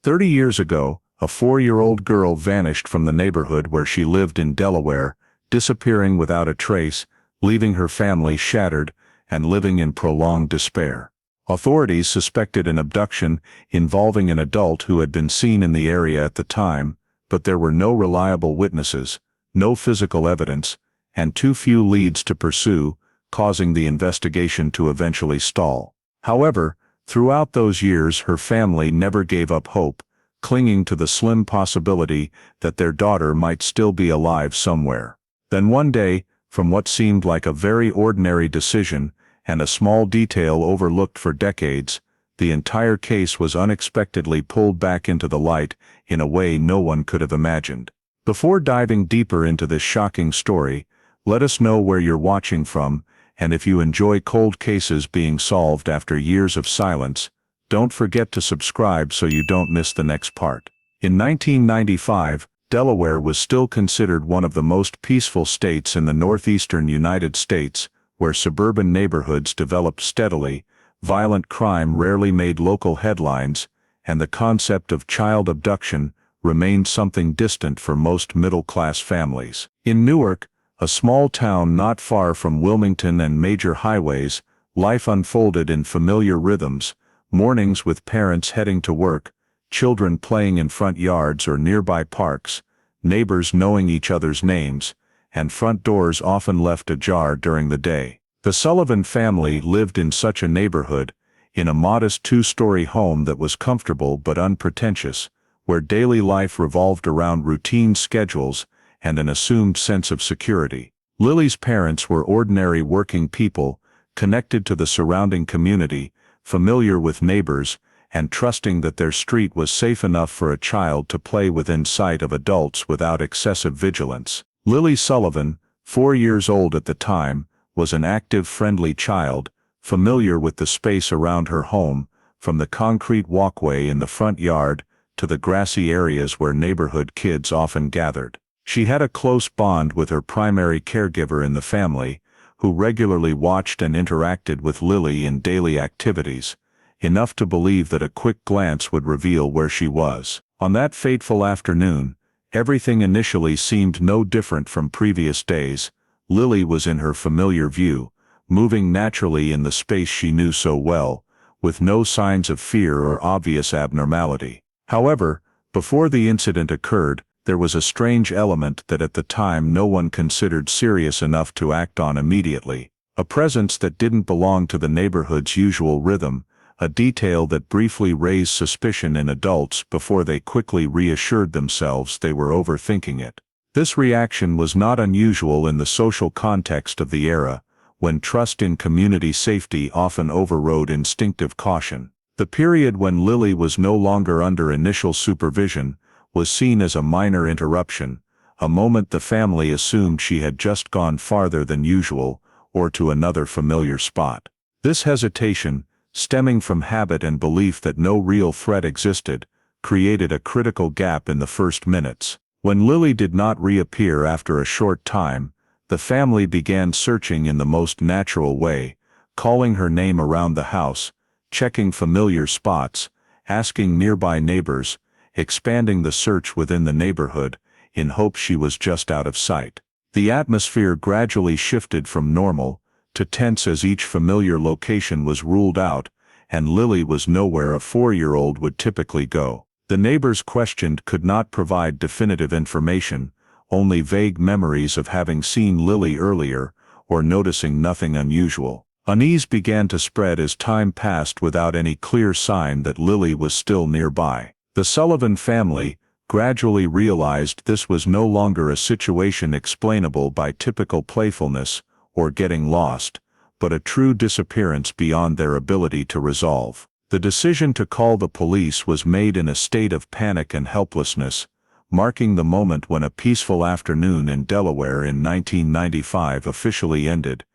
30 years ago, a 4-year-old girl vanished from the neighborhood where she lived in Delaware, disappearing without a trace, leaving her family shattered and living in prolonged despair. Authorities suspected an abduction involving an adult who had been seen in the area at the time, but there were no reliable witnesses, no physical evidence, and too few leads to pursue, causing the investigation to eventually stall. However, throughout those years her family never gave up hope, clinging to the slim possibility that their daughter might still be alive somewhere. Then one day, from what seemed like a very ordinary decision and a small detail overlooked for decades, the entire case was unexpectedly pulled back into the light in a way no one could have imagined. Before diving deeper into this shocking story, let us know where you're watching from, and if you enjoy cold cases being solved after years of silence, don't forget to subscribe so you don't miss the next part. In 1995, Delaware was still considered one of the most peaceful states in the northeastern United States, where suburban neighborhoods developed steadily, violent crime rarely made local headlines, and the concept of child abduction remained something distant for most middle-class families. In Newark, a small town not far from Wilmington and major highways, life unfolded in familiar rhythms, mornings with parents heading to work, children playing in front yards or nearby parks, neighbors knowing each other's names, and front doors often left ajar during the day. The Sullivan family lived in such a neighborhood, in a modest 2-story home that was comfortable but unpretentious, where daily life revolved around routine schedules and an assumed sense of security. Lily's parents were ordinary working people, connected to the surrounding community, familiar with neighbors, and trusting that their street was safe enough for a child to play within sight of adults without excessive vigilance. Lily Sullivan, 4 years old at the time, was an active, friendly child, familiar with the space around her home, from the concrete walkway in the front yard to the grassy areas where neighborhood kids often gathered. She had a close bond with her primary caregiver in the family, who regularly watched and interacted with Lily in daily activities, enough to believe that a quick glance would reveal where she was. On that fateful afternoon, everything initially seemed no different from previous days. Lily was in her familiar view, moving naturally in the space she knew so well, with no signs of fear or obvious abnormality. However, before the incident occurred, there was a strange element that at the time no one considered serious enough to act on immediately. A presence that didn't belong to the neighborhood's usual rhythm, a detail that briefly raised suspicion in adults before they quickly reassured themselves they were overthinking it. This reaction was not unusual in the social context of the era, when trust in community safety often overrode instinctive caution. The period when Lily was no longer under initial supervision was seen as a minor interruption, a moment the family assumed she had just gone farther than usual, or to another familiar spot. This hesitation, stemming from habit and belief that no real threat existed, created a critical gap in the first minutes. When Lily did not reappear after a short time, the family began searching in the most natural way, calling her name around the house, checking familiar spots, asking nearby neighbors, expanding the search within the neighborhood, in hopes she was just out of sight. The atmosphere gradually shifted from normal to tense as each familiar location was ruled out, and Lily was nowhere a 4-year-old would typically go. The neighbors questioned could not provide definitive information, only vague memories of having seen Lily earlier or noticing nothing unusual. Unease began to spread as time passed without any clear sign that Lily was still nearby. The Sullivan family gradually realized this was no longer a situation explainable by typical playfulness or getting lost, but a true disappearance beyond their ability to resolve. The decision to call the police was made in a state of panic and helplessness, marking the moment when a peaceful afternoon in Delaware in 1995 officially ended,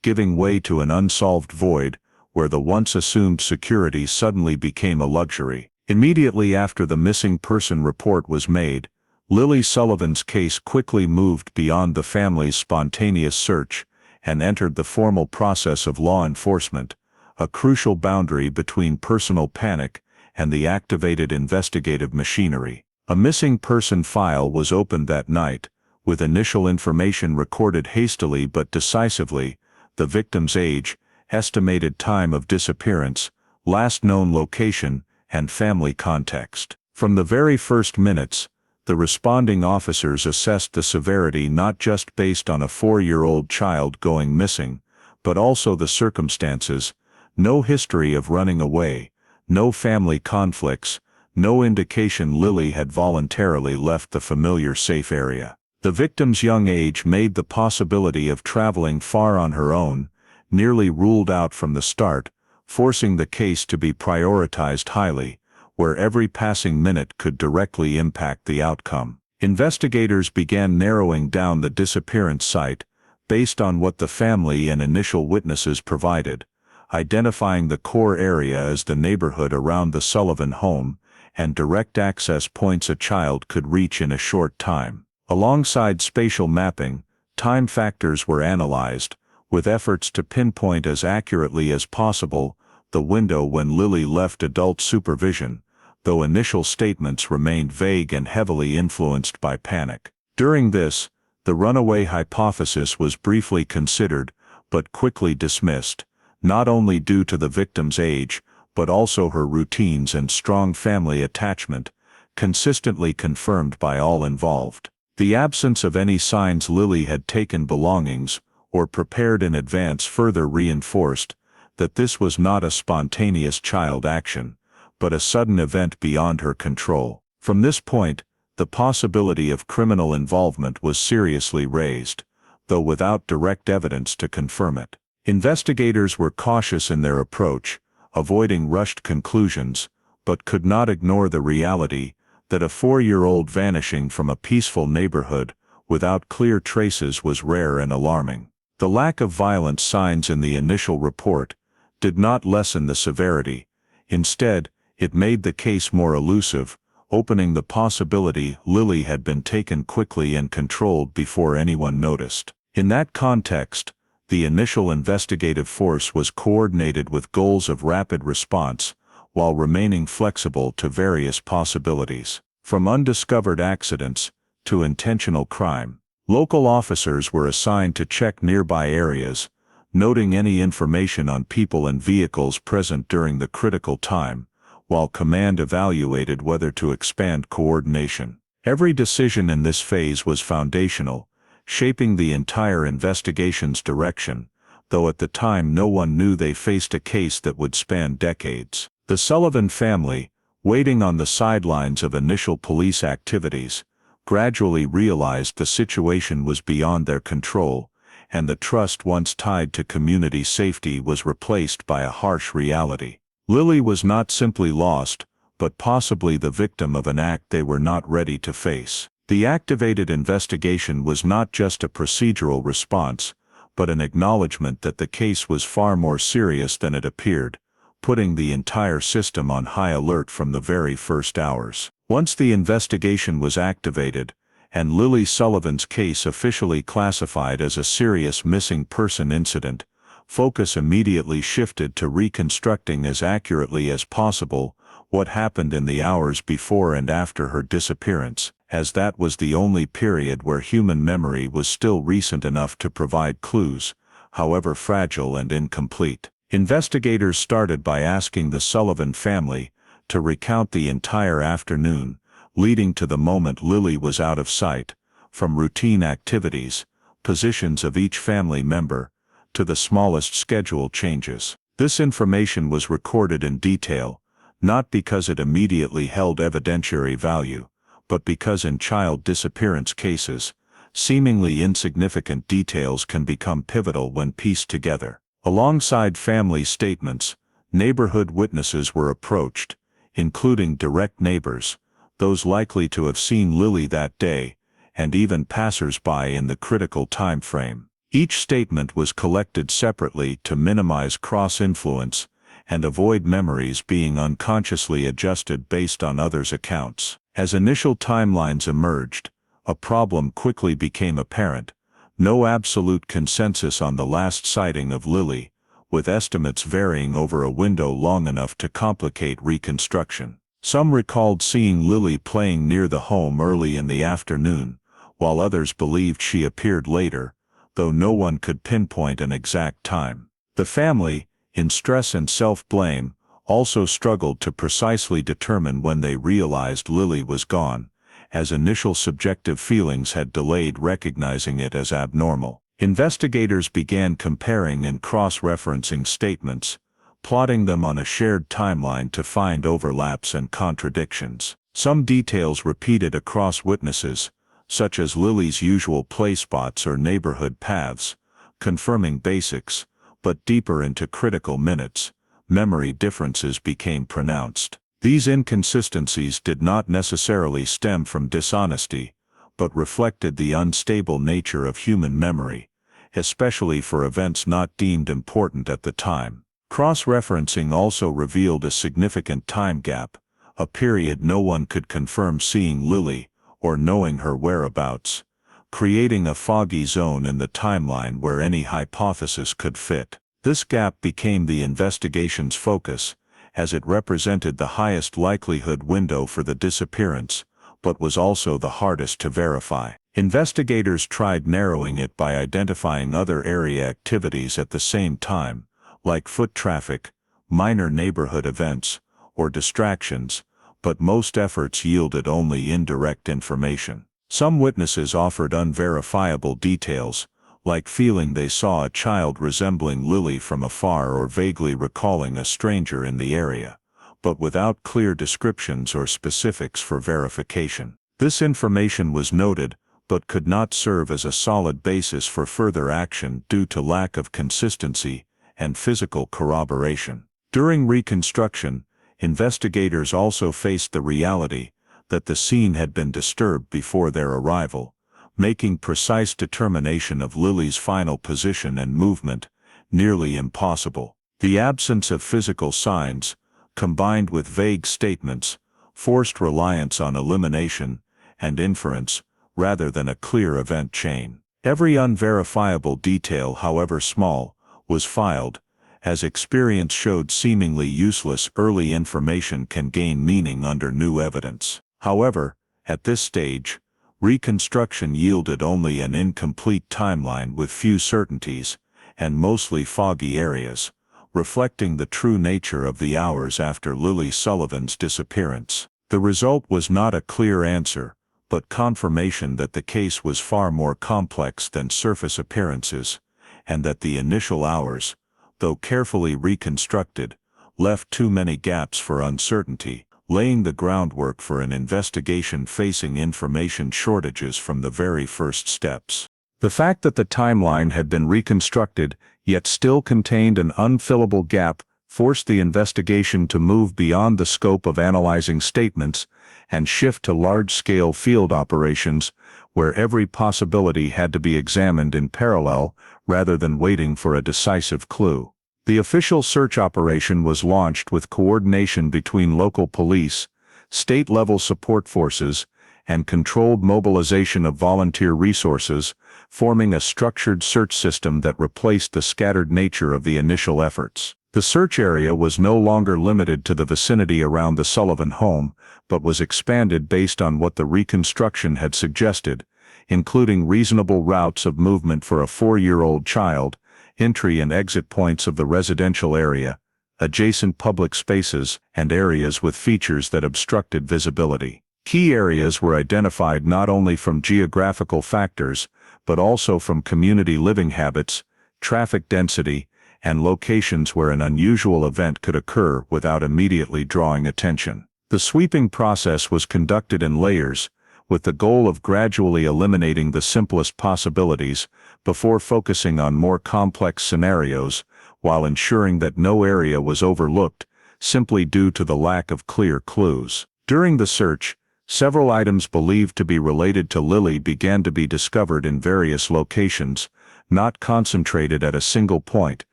giving way to an unsolved void where the once assumed security suddenly became a luxury. Immediately after the missing person report was made, Lily Sullivan's case quickly moved beyond the family's spontaneous search and entered the formal process of law enforcement, a crucial boundary between personal panic and the activated investigative machinery. A missing person file was opened that night, with initial information recorded hastily but decisively: the victim's age, estimated time of disappearance, last known location, and family context. From the very first minutes, the responding officers assessed the severity not just based on a 4-year-old child going missing, but also the circumstances: no history of running away, no family conflicts, no indication Lily had voluntarily left the familiar safe area. The victim's young age made the possibility of traveling far on her own nearly ruled out from the start, forcing the case to be prioritized highly, where every passing minute could directly impact the outcome. Investigators began narrowing down the disappearance site based on what the family and initial witnesses provided, identifying the core area as the neighborhood around the Sullivan home and direct access points a child could reach in a short time. Alongside spatial mapping, time factors were analyzed, with efforts to pinpoint as accurately as possible the window when Lily left adult supervision, though initial statements remained vague and heavily influenced by panic. During this, the runaway hypothesis was briefly considered, but quickly dismissed, not only due to the victim's age, but also her routines and strong family attachment, consistently confirmed by all involved. The absence of any signs Lily had taken belongings or prepared in advance further reinforced that this was not a spontaneous child action, but a sudden event beyond her control. From this point, the possibility of criminal involvement was seriously raised, though without direct evidence to confirm it. Investigators were cautious in their approach, avoiding rushed conclusions, but could not ignore the reality that a 4-year-old vanishing from a peaceful neighborhood without clear traces was rare and alarming. The lack of violent signs in the initial report did not lessen the severity. Instead, it made the case more elusive, opening the possibility Lily had been taken quickly and controlled before anyone noticed. In that context, the initial investigative force was coordinated with goals of rapid response, while remaining flexible to various possibilities. From undiscovered accidents to intentional crime, local officers were assigned to check nearby areas, noting any information on people and vehicles present during the critical time, while command evaluated whether to expand coordination. Every decision in this phase was foundational, shaping the entire investigation's direction, though at the time no one knew they faced a case that would span decades. The Sullivan family, waiting on the sidelines of initial police activities, gradually realized the situation was beyond their control, and the trust once tied to community safety was replaced by a harsh reality. Lily was not simply lost, but possibly the victim of an act they were not ready to face. The activated investigation was not just a procedural response, but an acknowledgement that the case was far more serious than it appeared, putting the entire system on high alert from the very first hours. Once the investigation was activated, and Lily Sullivan's case officially classified as a serious missing person incident, focus immediately shifted to reconstructing as accurately as possible what happened in the hours before and after her disappearance, as that was the only period where human memory was still recent enough to provide clues, however fragile and incomplete. Investigators started by asking the Sullivan family to recount the entire afternoon, leading to the moment Lily was out of sight, from routine activities, positions of each family member, to the smallest schedule changes. This information was recorded in detail, not because it immediately held evidentiary value, but because in child disappearance cases, seemingly insignificant details can become pivotal when pieced together. Alongside family statements, neighborhood witnesses were approached, including direct neighbors, those likely to have seen Lily that day, and even passers-by in the critical time frame. Each statement was collected separately to minimize cross-influence and avoid memories being unconsciously adjusted based on others' accounts. As initial timelines emerged, a problem quickly became apparent: no absolute consensus on the last sighting of Lily, with estimates varying over a window long enough to complicate reconstruction. Some recalled seeing Lily playing near the home early in the afternoon, while others believed she appeared later, though no one could pinpoint an exact time. The family, in stress and self-blame, also struggled to precisely determine when they realized Lily was gone, as initial subjective feelings had delayed recognizing it as abnormal. Investigators began comparing and cross-referencing statements, plotting them on a shared timeline to find overlaps and contradictions. Some details repeated across witnesses, such as Lily's usual play spots or neighborhood paths, confirming basics, but deeper into critical minutes, memory differences became pronounced. These inconsistencies did not necessarily stem from dishonesty, but reflected the unstable nature of human memory, especially for events not deemed important at the time. Cross-referencing also revealed a significant time gap, a period no one could confirm seeing Lily or knowing her whereabouts, creating a foggy zone in the timeline where any hypothesis could fit. This gap became the investigation's focus, as it represented the highest likelihood window for the disappearance, but was also the hardest to verify. Investigators tried narrowing it by identifying other area activities at the same time, like foot traffic, minor neighborhood events, or distractions, but most efforts yielded only indirect information. Some witnesses offered unverifiable details, like feeling they saw a child resembling Lily from afar or vaguely recalling a stranger in the area, but without clear descriptions or specifics for verification. This information was noted, but could not serve as a solid basis for further action due to lack of consistency and physical corroboration. During reconstruction, investigators also faced the reality that the scene had been disturbed before their arrival, making precise determination of Lily's final position and movement nearly impossible. The absence of physical signs, combined with vague statements, forced reliance on elimination and inference rather than a clear event chain. Every unverifiable detail, however small, was filed, as experience showed seemingly useless early information can gain meaning under new evidence. However, at this stage, reconstruction yielded only an incomplete timeline with few certainties, and mostly foggy areas, reflecting the true nature of the hours after Lily Sullivan's disappearance. The result was not a clear answer, but confirmation that the case was far more complex than surface appearances, and that the initial hours, though carefully reconstructed, left too many gaps for uncertainty, laying the groundwork for an investigation facing information shortages from the very first steps. The fact that the timeline had been reconstructed, yet still contained an unfillable gap, forced the investigation to move beyond the scope of analyzing statements and shift to large-scale field operations, where every possibility had to be examined in parallel rather than waiting for a decisive clue. The official search operation was launched with coordination between local police, state-level support forces, and controlled mobilization of volunteer resources, forming a structured search system that replaced the scattered nature of the initial efforts. The search area was no longer limited to the vicinity around the Sullivan home, but was expanded based on what the reconstruction had suggested, including reasonable routes of movement for a 4-year-old child, entry and exit points of the residential area, adjacent public spaces, and areas with features that obstructed visibility. Key areas were identified not only from geographical factors, but also from community living habits, traffic density, and locations where an unusual event could occur without immediately drawing attention. The sweeping process was conducted in layers, with the goal of gradually eliminating the simplest possibilities before focusing on more complex scenarios, while ensuring that no area was overlooked, simply due to the lack of clear clues. During the search, several items believed to be related to Lily began to be discovered in various locations, not concentrated at a single point,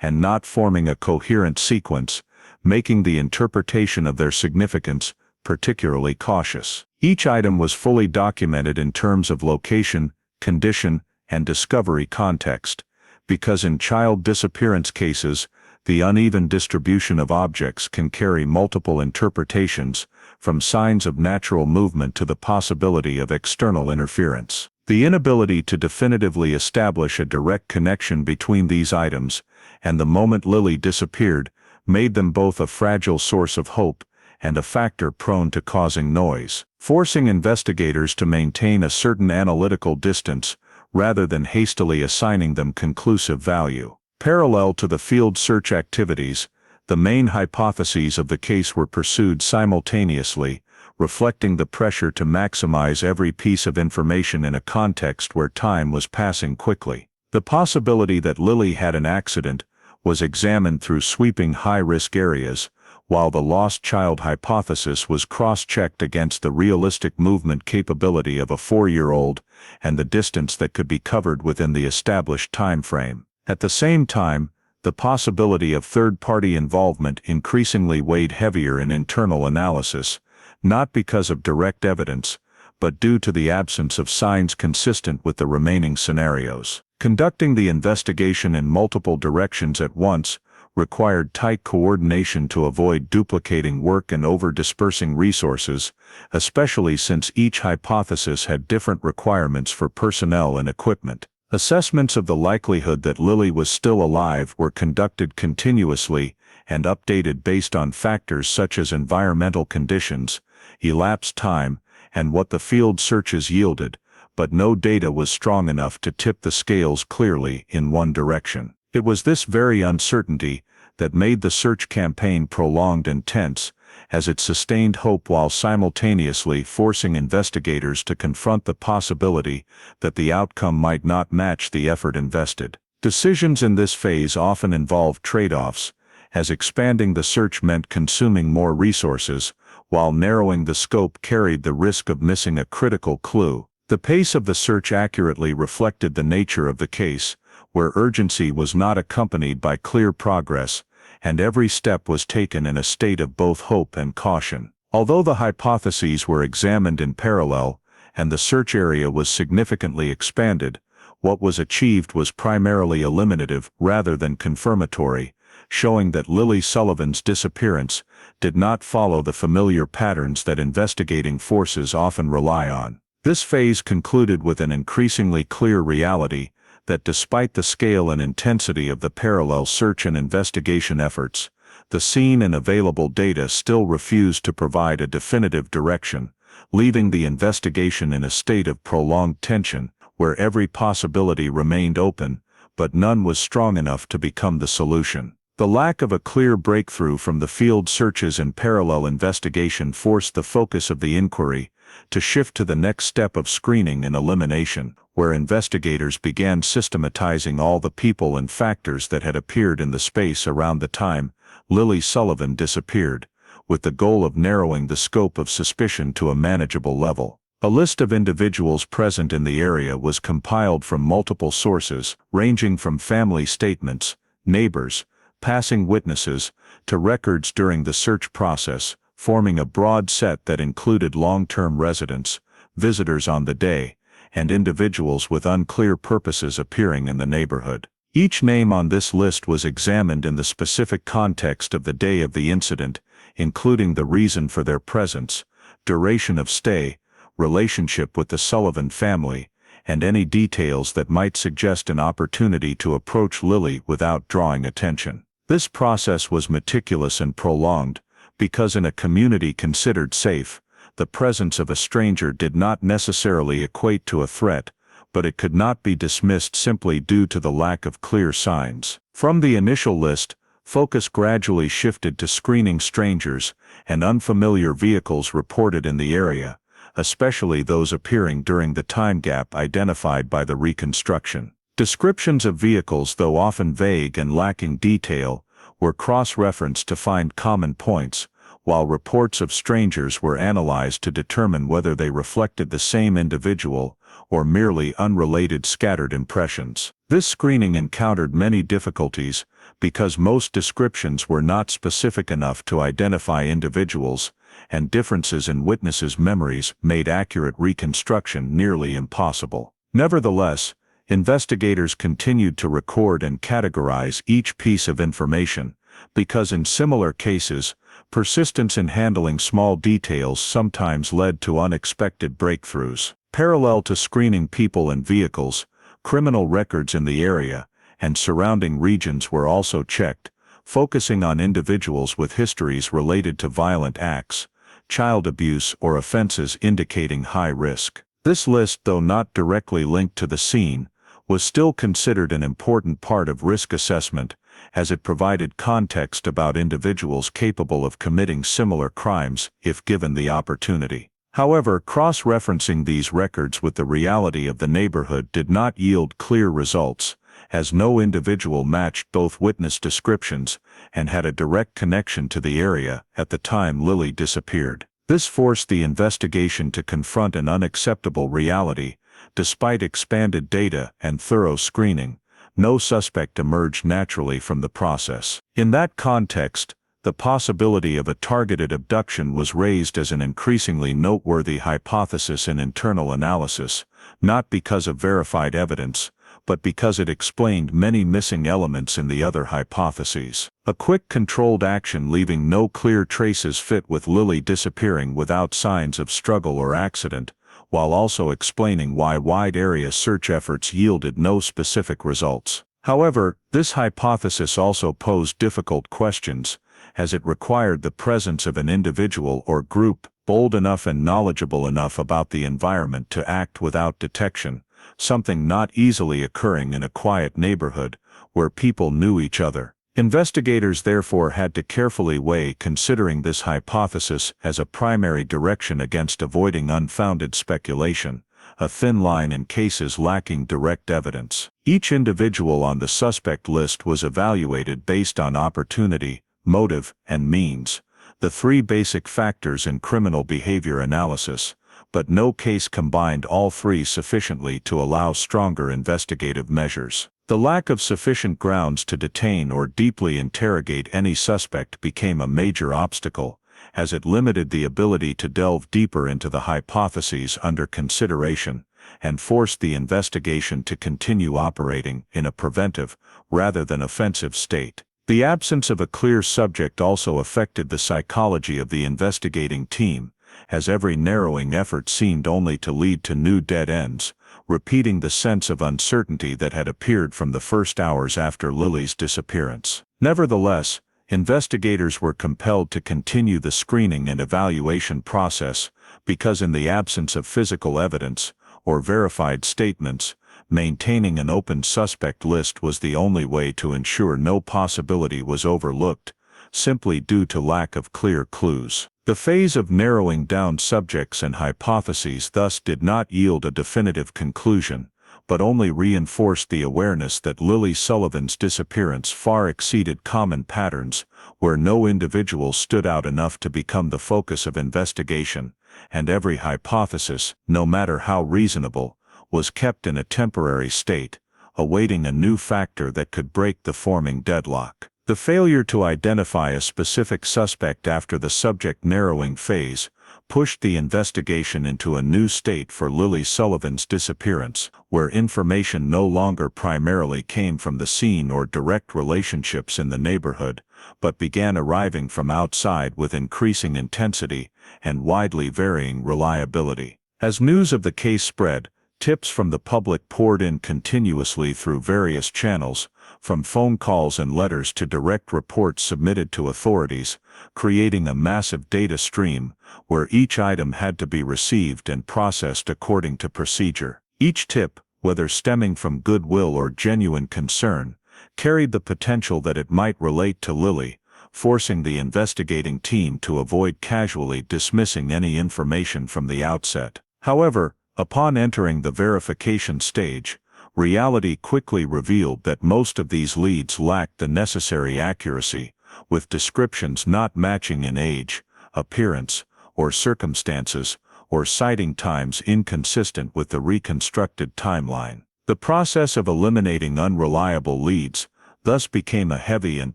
and not forming a coherent sequence, making the interpretation of their significance particularly cautious. Each item was fully documented in terms of location, condition, and discovery context, because in child disappearance cases, the uneven distribution of objects can carry multiple interpretations, from signs of natural movement to the possibility of external interference. The inability to definitively establish a direct connection between these items and the moment Lily disappeared made them both a fragile source of hope and a factor prone to causing noise, forcing investigators to maintain a certain analytical distance rather than hastily assigning them conclusive value. Parallel to the field search activities, the main hypotheses of the case were pursued simultaneously, reflecting the pressure to maximize every piece of information in a context where time was passing quickly. The possibility that Lily had an accident was examined through sweeping high-risk areas, while the lost child hypothesis was cross-checked against the realistic movement capability of a 4-year-old and the distance that could be covered within the established time frame. At the same time, the possibility of third-party involvement increasingly weighed heavier in internal analysis, not because of direct evidence, but due to the absence of signs consistent with the remaining scenarios. Conducting the investigation in multiple directions at once required tight coordination to avoid duplicating work and over-dispersing resources, especially since each hypothesis had different requirements for personnel and equipment. Assessments of the likelihood that Lily was still alive were conducted continuously and updated based on factors such as environmental conditions, elapsed time, and what the field searches yielded, but no data was strong enough to tip the scales clearly in one direction. It was this very uncertainty that made the search campaign prolonged and tense, as it sustained hope while simultaneously forcing investigators to confront the possibility that the outcome might not match the effort invested. Decisions in this phase often involved trade-offs, as expanding the search meant consuming more resources, while narrowing the scope carried the risk of missing a critical clue. The pace of the search accurately reflected the nature of the case, where urgency was not accompanied by clear progress, and every step was taken in a state of both hope and caution. Although the hypotheses were examined in parallel, and the search area was significantly expanded, what was achieved was primarily eliminative rather than confirmatory, showing that Lily Sullivan's disappearance did not follow the familiar patterns that investigating forces often rely on. This phase concluded with an increasingly clear reality that despite the scale and intensity of the parallel search and investigation efforts, the scene and available data still refused to provide a definitive direction, leaving the investigation in a state of prolonged tension, where every possibility remained open, but none was strong enough to become the solution. The lack of a clear breakthrough from the field searches and parallel investigation forced the focus of the inquiry to shift to the next step of screening and elimination, where investigators began systematizing all the people and factors that had appeared in the space around the time Lily Sullivan disappeared, with the goal of narrowing the scope of suspicion to a manageable level. A list of individuals present in the area was compiled from multiple sources, ranging from family statements, neighbors, passing witnesses, to records during the search process, forming a broad set that included long-term residents, visitors on the day, and individuals with unclear purposes appearing in the neighborhood. Each name on this list was examined in the specific context of the day of the incident, including the reason for their presence, duration of stay, relationship with the Sullivan family, and any details that might suggest an opportunity to approach Lily without drawing attention. This process was meticulous and prolonged, because in a community considered safe, the presence of a stranger did not necessarily equate to a threat, but it could not be dismissed simply due to the lack of clear signs. From the initial list, focus gradually shifted to screening strangers and unfamiliar vehicles reported in the area, especially those appearing during the time gap identified by the reconstruction. Descriptions of vehicles, though often vague and lacking detail, were cross-referenced to find common points, while reports of strangers were analyzed to determine whether they reflected the same individual or merely unrelated scattered impressions. This screening encountered many difficulties because most descriptions were not specific enough to identify individuals, and differences in witnesses' memories made accurate reconstruction nearly impossible. Nevertheless, investigators continued to record and categorize each piece of information, because in similar cases, persistence in handling small details sometimes led to unexpected breakthroughs. Parallel to screening people and vehicles, criminal records in the area and surrounding regions were also checked, focusing on individuals with histories related to violent acts, child abuse, or offenses indicating high risk. This list, though not directly linked to the scene, was still considered an important part of risk assessment, as it provided context about individuals capable of committing similar crimes if given the opportunity. However, cross-referencing these records with the reality of the neighborhood did not yield clear results, as no individual matched both witness descriptions and had a direct connection to the area at the time Lily disappeared. This forced the investigation to confront an unacceptable reality. Despite expanded data and thorough screening, no suspect emerged naturally from the process. In that context, the possibility of a targeted abduction was raised as an increasingly noteworthy hypothesis in internal analysis, not because of verified evidence, but because it explained many missing elements in the other hypotheses. A quick controlled action leaving no clear traces fit with Lily disappearing without signs of struggle or accident, while also explaining why wide-area search efforts yielded no specific results. However, this hypothesis also posed difficult questions, as it required the presence of an individual or group bold enough and knowledgeable enough about the environment to act without detection, something not easily occurring in a quiet neighborhood where people knew each other. Investigators therefore had to carefully weigh considering this hypothesis as a primary direction against avoiding unfounded speculation, a thin line in cases lacking direct evidence. Each individual on the suspect list was evaluated based on opportunity, motive, and means, the three basic factors in criminal behavior analysis, but no case combined all three sufficiently to allow stronger investigative measures. The lack of sufficient grounds to detain or deeply interrogate any suspect became a major obstacle, as it limited the ability to delve deeper into the hypotheses under consideration, and forced the investigation to continue operating in a preventive, rather than offensive state. The absence of a clear subject also affected the psychology of the investigating team, as every narrowing effort seemed only to lead to new dead ends, repeating the sense of uncertainty that had appeared from the first hours after Lily's disappearance. Nevertheless, investigators were compelled to continue the screening and evaluation process, because in the absence of physical evidence, or verified statements, maintaining an open suspect list was the only way to ensure no possibility was overlooked, simply due to lack of clear clues. The phase of narrowing down subjects and hypotheses thus did not yield a definitive conclusion, but only reinforced the awareness that Lily Sullivan's disappearance far exceeded common patterns, where no individual stood out enough to become the focus of investigation, and every hypothesis, no matter how reasonable, was kept in a temporary state, awaiting a new factor that could break the forming deadlock. The failure to identify a specific suspect after the subject narrowing phase pushed the investigation into a new state for Lily Sullivan's disappearance, where information no longer primarily came from the scene or direct relationships in the neighborhood, but began arriving from outside with increasing intensity and widely varying reliability. As news of the case spread, tips from the public poured in continuously through various channels, from phone calls and letters to direct reports submitted to authorities, creating a massive data stream where each item had to be received and processed according to procedure. Each tip, whether stemming from goodwill or genuine concern, carried the potential that it might relate to Lily, forcing the investigating team to avoid casually dismissing any information from the outset. However, upon entering the verification stage, reality quickly revealed that most of these leads lacked the necessary accuracy, with descriptions not matching in age, appearance, or circumstances, or sighting times inconsistent with the reconstructed timeline. The process of eliminating unreliable leads thus became a heavy and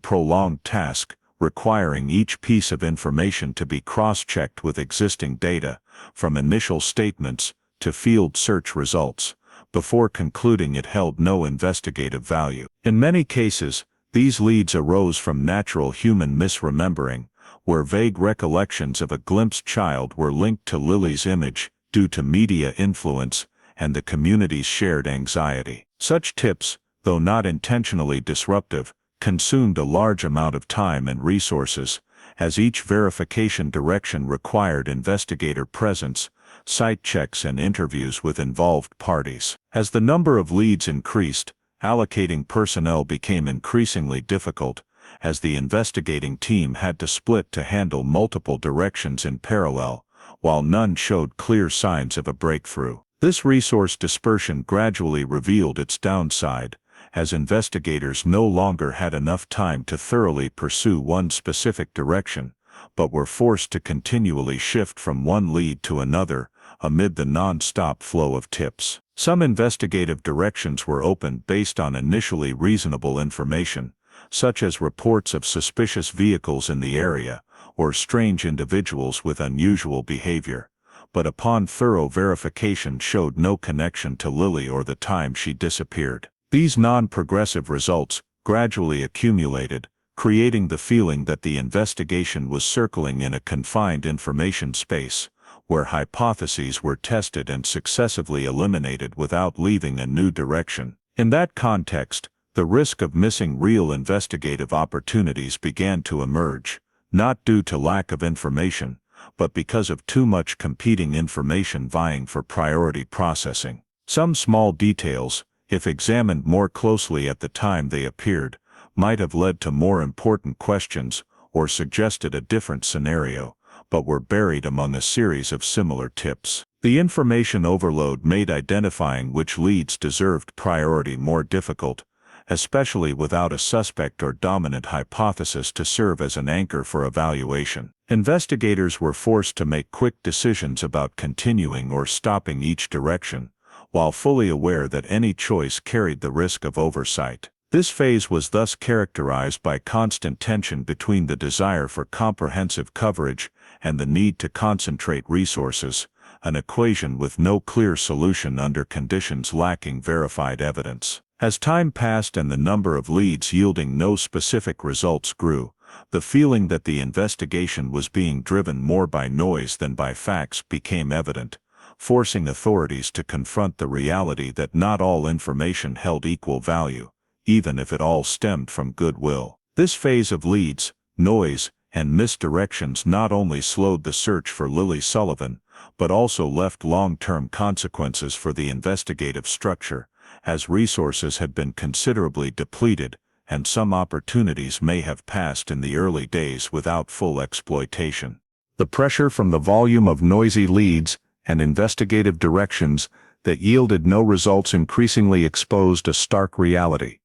prolonged task, requiring each piece of information to be cross-checked with existing data, from initial statements to field search results, before concluding it held no investigative value. In many cases, these leads arose from natural human misremembering, where vague recollections of a glimpsed child were linked to Lily's image due to media influence and the community's shared anxiety. Such tips, though not intentionally disruptive, consumed a large amount of time and resources, as each verification direction required investigator presence, site checks and interviews with involved parties. As the number of leads increased, allocating personnel became increasingly difficult, as the investigating team had to split to handle multiple directions in parallel, while none showed clear signs of a breakthrough. This resource dispersion gradually revealed its downside, as investigators no longer had enough time to thoroughly pursue one specific direction, but were forced to continually shift from one lead to another amid the non-stop flow of tips. Some investigative directions were opened based on initially reasonable information, such as reports of suspicious vehicles in the area or strange individuals with unusual behavior, but upon thorough verification showed no connection to Lily or the time she disappeared. These non-progressive results gradually accumulated, creating the feeling that the investigation was circling in a confined information space, where hypotheses were tested and successively eliminated without leaving a new direction. In that context, the risk of missing real investigative opportunities began to emerge, not due to lack of information, but because of too much competing information vying for priority processing. Some small details, if examined more closely at the time they appeared, might have led to more important questions or suggested a different scenario, but were buried among a series of similar tips. The information overload made identifying which leads deserved priority more difficult, especially without a suspect or dominant hypothesis to serve as an anchor for evaluation. Investigators were forced to make quick decisions about continuing or stopping each direction, while fully aware that any choice carried the risk of oversight. This phase was thus characterized by constant tension between the desire for comprehensive coverage and the need to concentrate resources, an equation with no clear solution under conditions lacking verified evidence. As time passed and the number of leads yielding no specific results grew, the feeling that the investigation was being driven more by noise than by facts became evident, forcing authorities to confront the reality that not all information held equal value, even if it all stemmed from goodwill. This phase of leads, noise, and misdirections not only slowed the search for Lily Sullivan, but also left long-term consequences for the investigative structure, as resources had been considerably depleted, and some opportunities may have passed in the early days without full exploitation. The pressure from the volume of noisy leads and investigative directions that yielded no results increasingly exposed a stark reality.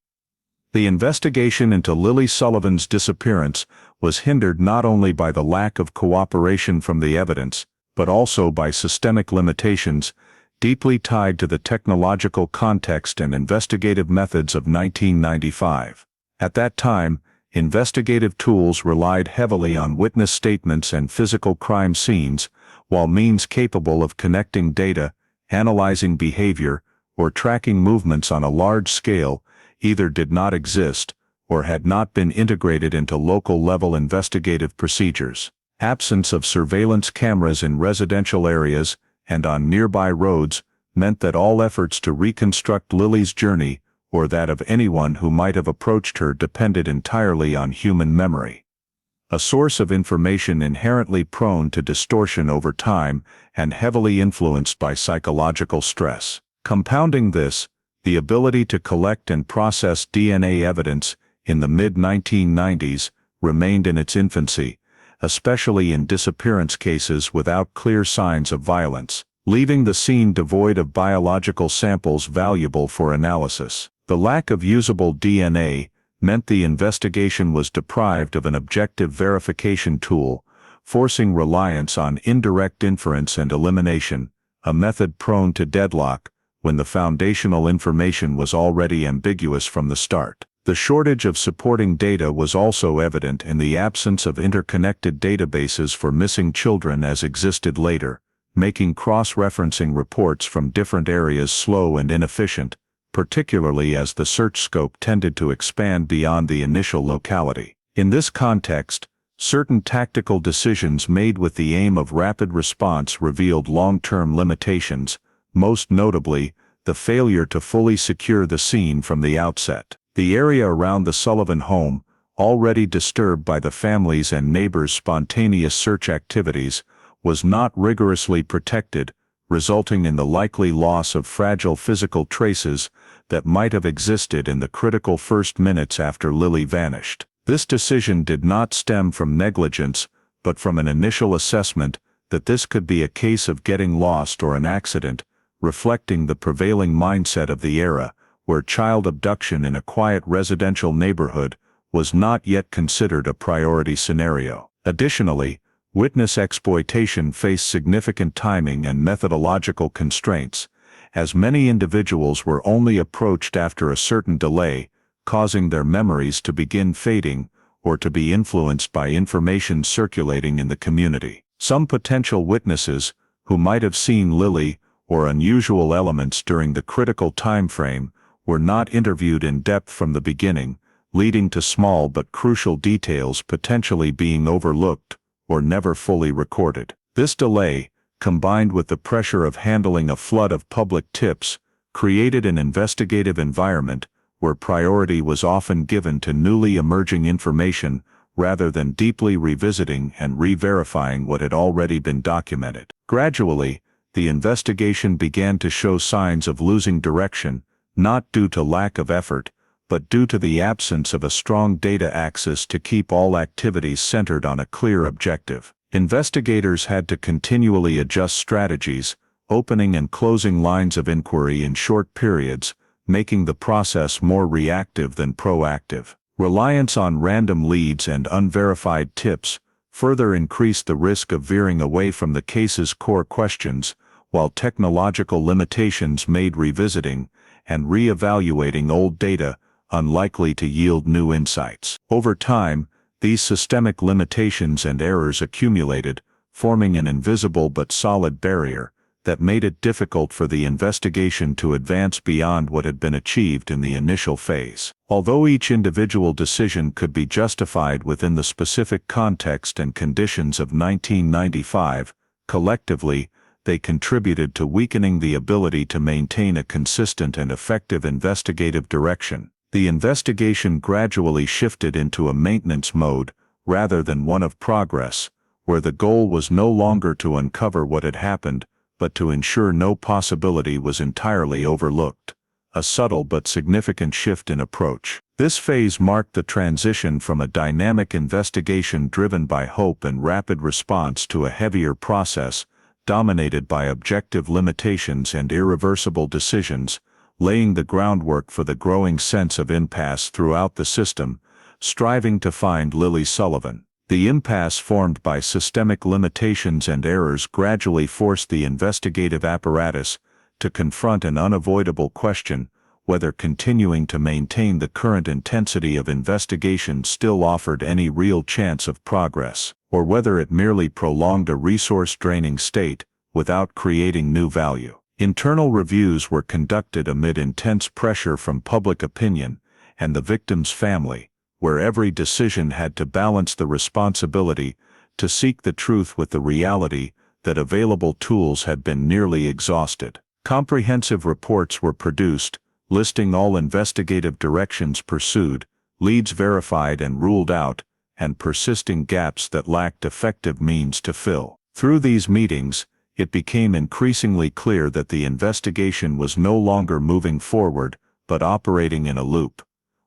The investigation into Lily Sullivan's disappearance was hindered not only by the lack of cooperation from the evidence, but also by systemic limitations deeply tied to the technological context and investigative methods of 1995. At that time, investigative tools relied heavily on witness statements and physical crime scenes, while means capable of connecting data, analyzing behavior, or tracking movements on a large scale either did not exist or had not been integrated into local-level investigative procedures. Absence of surveillance cameras in residential areas and on nearby roads meant that all efforts to reconstruct Lily's journey or that of anyone who might have approached her depended entirely on human memory, a source of information inherently prone to distortion over time and heavily influenced by psychological stress. Compounding this, the ability to collect and process DNA evidence in the mid-1990s remained in its infancy, especially in disappearance cases without clear signs of violence, leaving the scene devoid of biological samples valuable for analysis. The lack of usable DNA meant the investigation was deprived of an objective verification tool, forcing reliance on indirect inference and elimination, a method prone to deadlock when the foundational information was already ambiguous from the start. The shortage of supporting data was also evident in the absence of interconnected databases for missing children as existed later, making cross-referencing reports from different areas slow and inefficient, particularly as the search scope tended to expand beyond the initial locality. In this context, certain tactical decisions made with the aim of rapid response revealed long-term limitations, most notably, the failure to fully secure the scene from the outset. The area around the Sullivan home, already disturbed by the family's and neighbors' spontaneous search activities, was not rigorously protected, resulting in the likely loss of fragile physical traces that might have existed in the critical first minutes after Lily vanished. This decision did not stem from negligence, but from an initial assessment that this could be a case of getting lost or an accident, reflecting the prevailing mindset of the era, where child abduction in a quiet residential neighborhood was not yet considered a priority scenario. Additionally, witness exploitation faced significant timing and methodological constraints, as many individuals were only approached after a certain delay, causing their memories to begin fading or to be influenced by information circulating in the community. Some potential witnesses, who might have seen Lily or unusual elements during the critical time frame, were not interviewed in depth from the beginning, leading to small but crucial details potentially being overlooked or never fully recorded. This delay, combined with the pressure of handling a flood of public tips, created an investigative environment where priority was often given to newly emerging information rather than deeply revisiting and re-verifying what had already been documented. Gradually, the investigation began to show signs of losing direction, not due to lack of effort, but due to the absence of a strong data axis to keep all activities centered on a clear objective. Investigators had to continually adjust strategies, opening and closing lines of inquiry in short periods, making the process more reactive than proactive. Reliance on random leads and unverified tips further increased the risk of veering away from the case's core questions, while technological limitations made revisiting and re-evaluating old data unlikely to yield new insights. Over time, these systemic limitations and errors accumulated, forming an invisible but solid barrier that made it difficult for the investigation to advance beyond what had been achieved in the initial phase. Although each individual decision could be justified within the specific context and conditions of 1995, collectively, they contributed to weakening the ability to maintain a consistent and effective investigative direction. The investigation gradually shifted into a maintenance mode rather than one of progress, where the goal was no longer to uncover what had happened, but to ensure no possibility was entirely overlooked. A subtle but significant shift in approach. This phase marked the transition from a dynamic investigation driven by hope and rapid response to a heavier process, dominated by objective limitations and irreversible decisions, laying the groundwork for the growing sense of impasse throughout the system, striving to find Lily Sullivan. The impasse formed by systemic limitations and errors gradually forced the investigative apparatus to confront an unavoidable question: whether continuing to maintain the current intensity of investigation still offered any real chance of progress, or whether it merely prolonged a resource-draining state without creating new value. Internal reviews were conducted amid intense pressure from public opinion and the victim's family, where every decision had to balance the responsibility to seek the truth with the reality that available tools had been nearly exhausted. Comprehensive reports were produced, listing all investigative directions pursued, leads verified and ruled out, and persisting gaps that lacked effective means to fill. Through these meetings, it became increasingly clear that the investigation was no longer moving forward, but operating in a loop,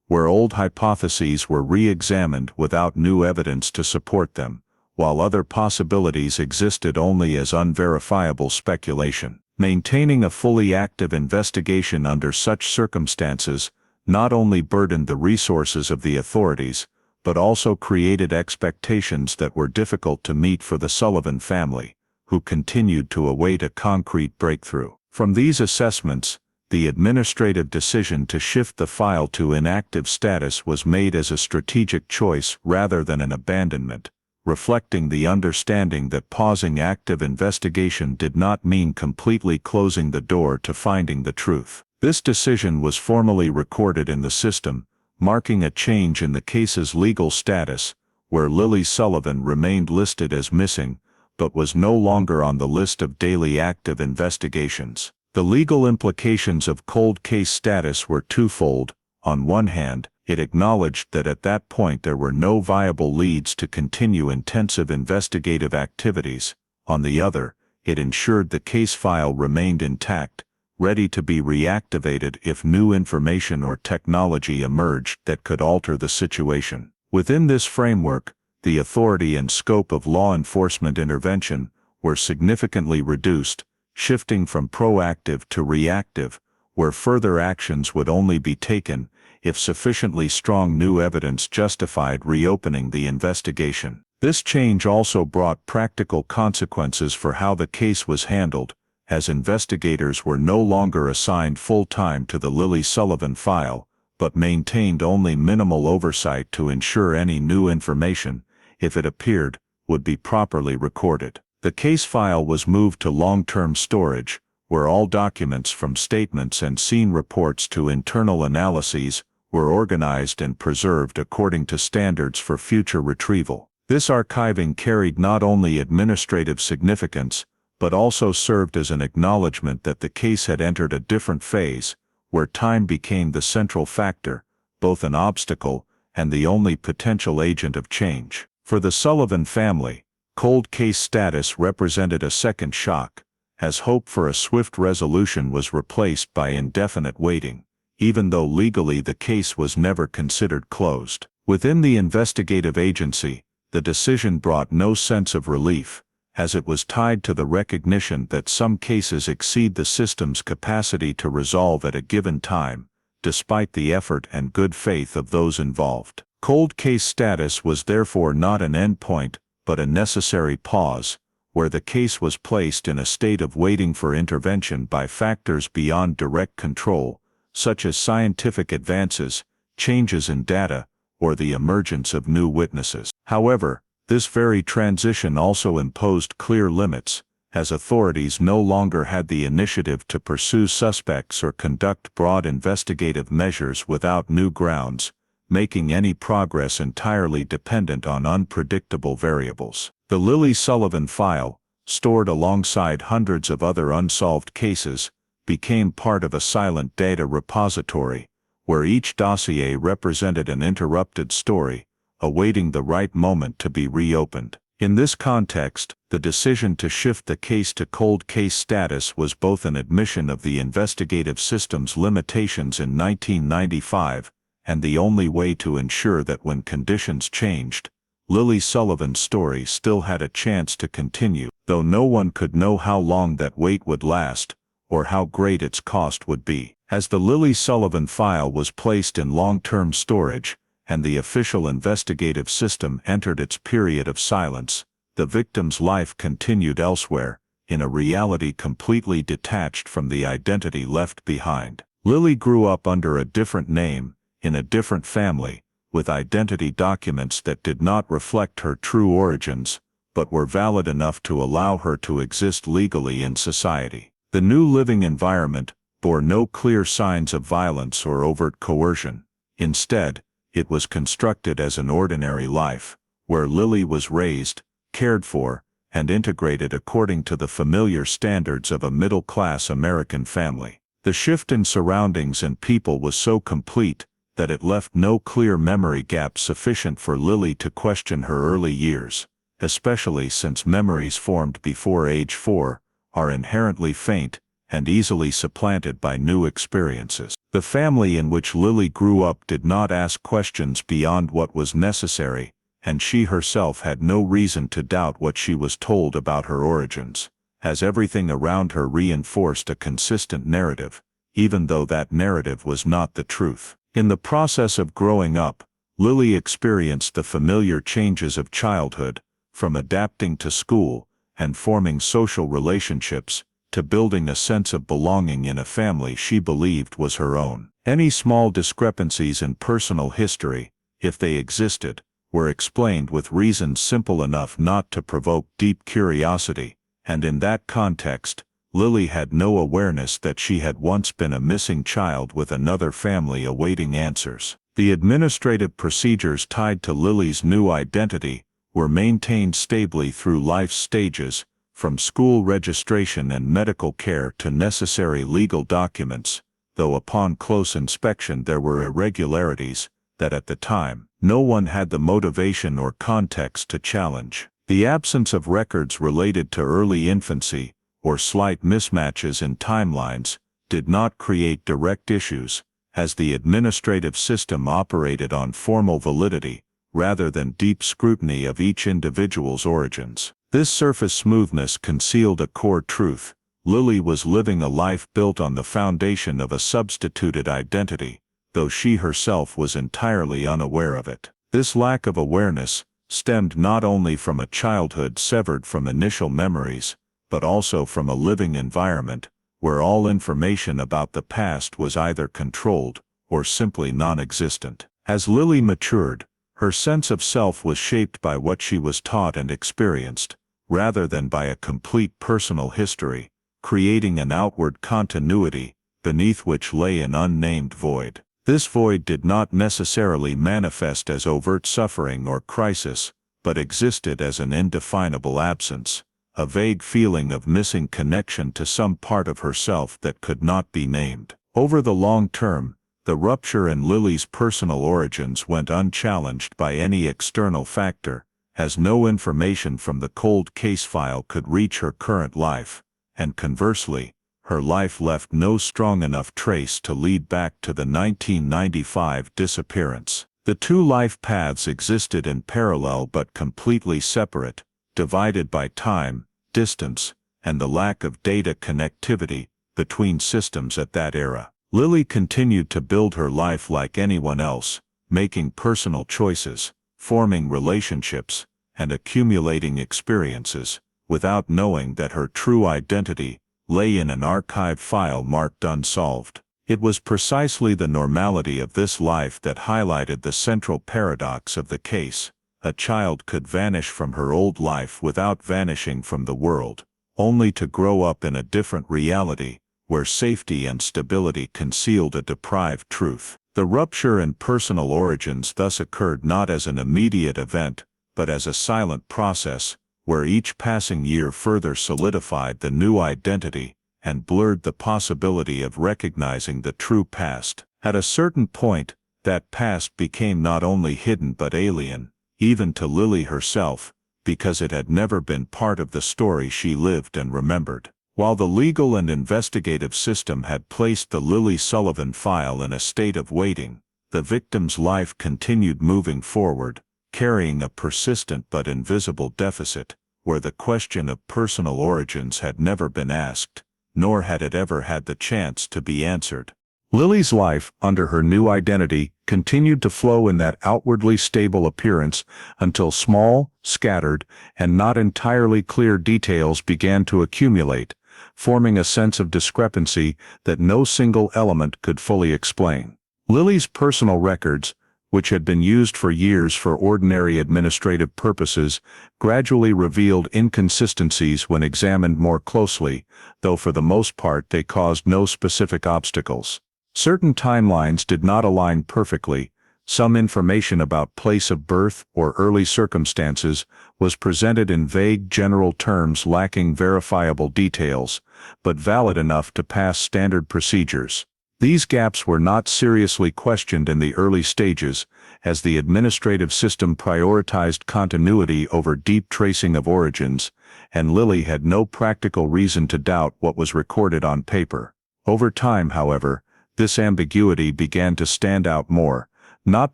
where old hypotheses were re-examined without new evidence to support them, while other possibilities existed only as unverifiable speculation. Maintaining a fully active investigation under such circumstances not only burdened the resources of the authorities, but also created expectations that were difficult to meet for the Sullivan family, who continued to await a concrete breakthrough. From these assessments, the administrative decision to shift the file to inactive status was made as a strategic choice rather than an abandonment, reflecting the understanding that pausing active investigation did not mean completely closing the door to finding the truth. This decision was formally recorded in the system, marking a change in the case's legal status, where Lily Sullivan remained listed as missing, but was no longer on the list of daily active investigations. The legal implications of cold case status were twofold. On one hand, it acknowledged that at that point there were no viable leads to continue intensive investigative activities. On the other, it ensured the case file remained intact, ready to be reactivated if new information or technology emerged that could alter the situation. Within this framework, the authority and scope of law enforcement intervention were significantly reduced, shifting from proactive to reactive, where further actions would only be taken if sufficiently strong new evidence justified reopening the investigation. This change also brought practical consequences for how the case was handled, as investigators were no longer assigned full time to the Lily Sullivan file, but maintained only minimal oversight to ensure any new information, if it appeared, would be properly recorded. The case file was moved to long-term storage, where all documents from statements and scene reports to internal analyses were organized and preserved according to standards for future retrieval. This archiving carried not only administrative significance, but also served as an acknowledgement that the case had entered a different phase, where time became the central factor, both an obstacle and the only potential agent of change. For the Sullivan family, cold case status represented a second shock, as hope for a swift resolution was replaced by indefinite waiting, even though legally the case was never considered closed. Within the investigative agency, the decision brought no sense of relief, as it was tied to the recognition that some cases exceed the system's capacity to resolve at a given time, despite the effort and good faith of those involved. Cold case status was therefore not an endpoint, but a necessary pause, where the case was placed in a state of waiting for intervention by factors beyond direct control, such as scientific advances, changes in data, or the emergence of new witnesses. However, this very transition also imposed clear limits, as authorities no longer had the initiative to pursue suspects or conduct broad investigative measures without new grounds, making any progress entirely dependent on unpredictable variables. The Lily Sullivan file, stored alongside hundreds of other unsolved cases, became part of a silent data repository, where each dossier represented an interrupted story, awaiting the right moment to be reopened. In this context, the decision to shift the case to cold case status was both an admission of the investigative system's limitations in 1995, and the only way to ensure that when conditions changed, Lily Sullivan's story still had a chance to continue, though no one could know how long that wait would last, or how great its cost would be. As the Lily Sullivan file was placed in long-term storage, and the official investigative system entered its period of silence, the victim's life continued elsewhere, in a reality completely detached from the identity left behind. Lily grew up under a different name, in a different family, with identity documents that did not reflect her true origins, but were valid enough to allow her to exist legally in society. The new living environment bore no clear signs of violence or overt coercion. Instead, it was constructed as an ordinary life, where Lily was raised, cared for, and integrated according to the familiar standards of a middle-class American family. The shift in surroundings and people was so complete that it left no clear memory gap sufficient for Lily to question her early years, especially since memories formed before age 4 are inherently faint and easily supplanted by new experiences. The family in which Lily grew up did not ask questions beyond what was necessary, and she herself had no reason to doubt what she was told about her origins, as everything around her reinforced a consistent narrative, even though that narrative was not the truth. In the process of growing up, Lily experienced the familiar changes of childhood, from adapting to school and forming social relationships, to building a sense of belonging in a family she believed was her own. Any small discrepancies in personal history, if they existed, were explained with reasons simple enough not to provoke deep curiosity, and in that context, Lily had no awareness that she had once been a missing child with another family awaiting answers. The administrative procedures tied to Lily's new identity were maintained stably through life's stages, from school registration and medical care to necessary legal documents, though upon close inspection there were irregularities that at the time no one had the motivation or context to challenge. The absence of records related to early infancy, or slight mismatches in timelines, did not create direct issues, as the administrative system operated on formal validity, rather than deep scrutiny of each individual's origins. This surface smoothness concealed a core truth: Lily was living a life built on the foundation of a substituted identity, though she herself was entirely unaware of it. This lack of awareness stemmed not only from a childhood severed from initial memories, but also from a living environment where all information about the past was either controlled or simply non-existent. As Lily matured, her sense of self was shaped by what she was taught and experienced, rather than by a complete personal history, creating an outward continuity beneath which lay an unnamed void. This void did not necessarily manifest as overt suffering or crisis, but existed as an indefinable absence, a vague feeling of missing connection to some part of herself that could not be named. Over the long term, the rupture in Lily's personal origins went unchallenged by any external factor, as no information from the cold case file could reach her current life, and conversely, her life left no strong enough trace to lead back to the 1995 disappearance. The two life paths existed in parallel but completely separate, divided by time, distance, and the lack of data connectivity between systems at that era. Lily continued to build her life like anyone else, making personal choices, forming relationships, and accumulating experiences, without knowing that her true identity lay in an archived file marked unsolved. It was precisely the normality of this life that highlighted the central paradox of the case. A child could vanish from her old life without vanishing from the world, only to grow up in a different reality, where safety and stability concealed a deprived truth. The rupture in personal origins thus occurred not as an immediate event, but as a silent process, where each passing year further solidified the new identity and blurred the possibility of recognizing the true past. At a certain point, that past became not only hidden but alien, even to Lily herself, because it had never been part of the story she lived and remembered. While the legal and investigative system had placed the Lily Sullivan file in a state of waiting, the victim's life continued moving forward, carrying a persistent but invisible deficit, where the question of personal origins had never been asked, nor had it ever had the chance to be answered. Lily's life, under her new identity, continued to flow in that outwardly stable appearance until small, scattered, and not entirely clear details began to accumulate, forming a sense of discrepancy that no single element could fully explain. Lily's personal records, which had been used for years for ordinary administrative purposes, gradually revealed inconsistencies when examined more closely, though for the most part they caused no specific obstacles. Certain timelines did not align perfectly. Some information about place of birth or early circumstances was presented in vague general terms lacking verifiable details, but valid enough to pass standard procedures. These gaps were not seriously questioned in the early stages, as the administrative system prioritized continuity over deep tracing of origins, and Lily had no practical reason to doubt what was recorded on paper. Over time, however, this ambiguity began to stand out more, not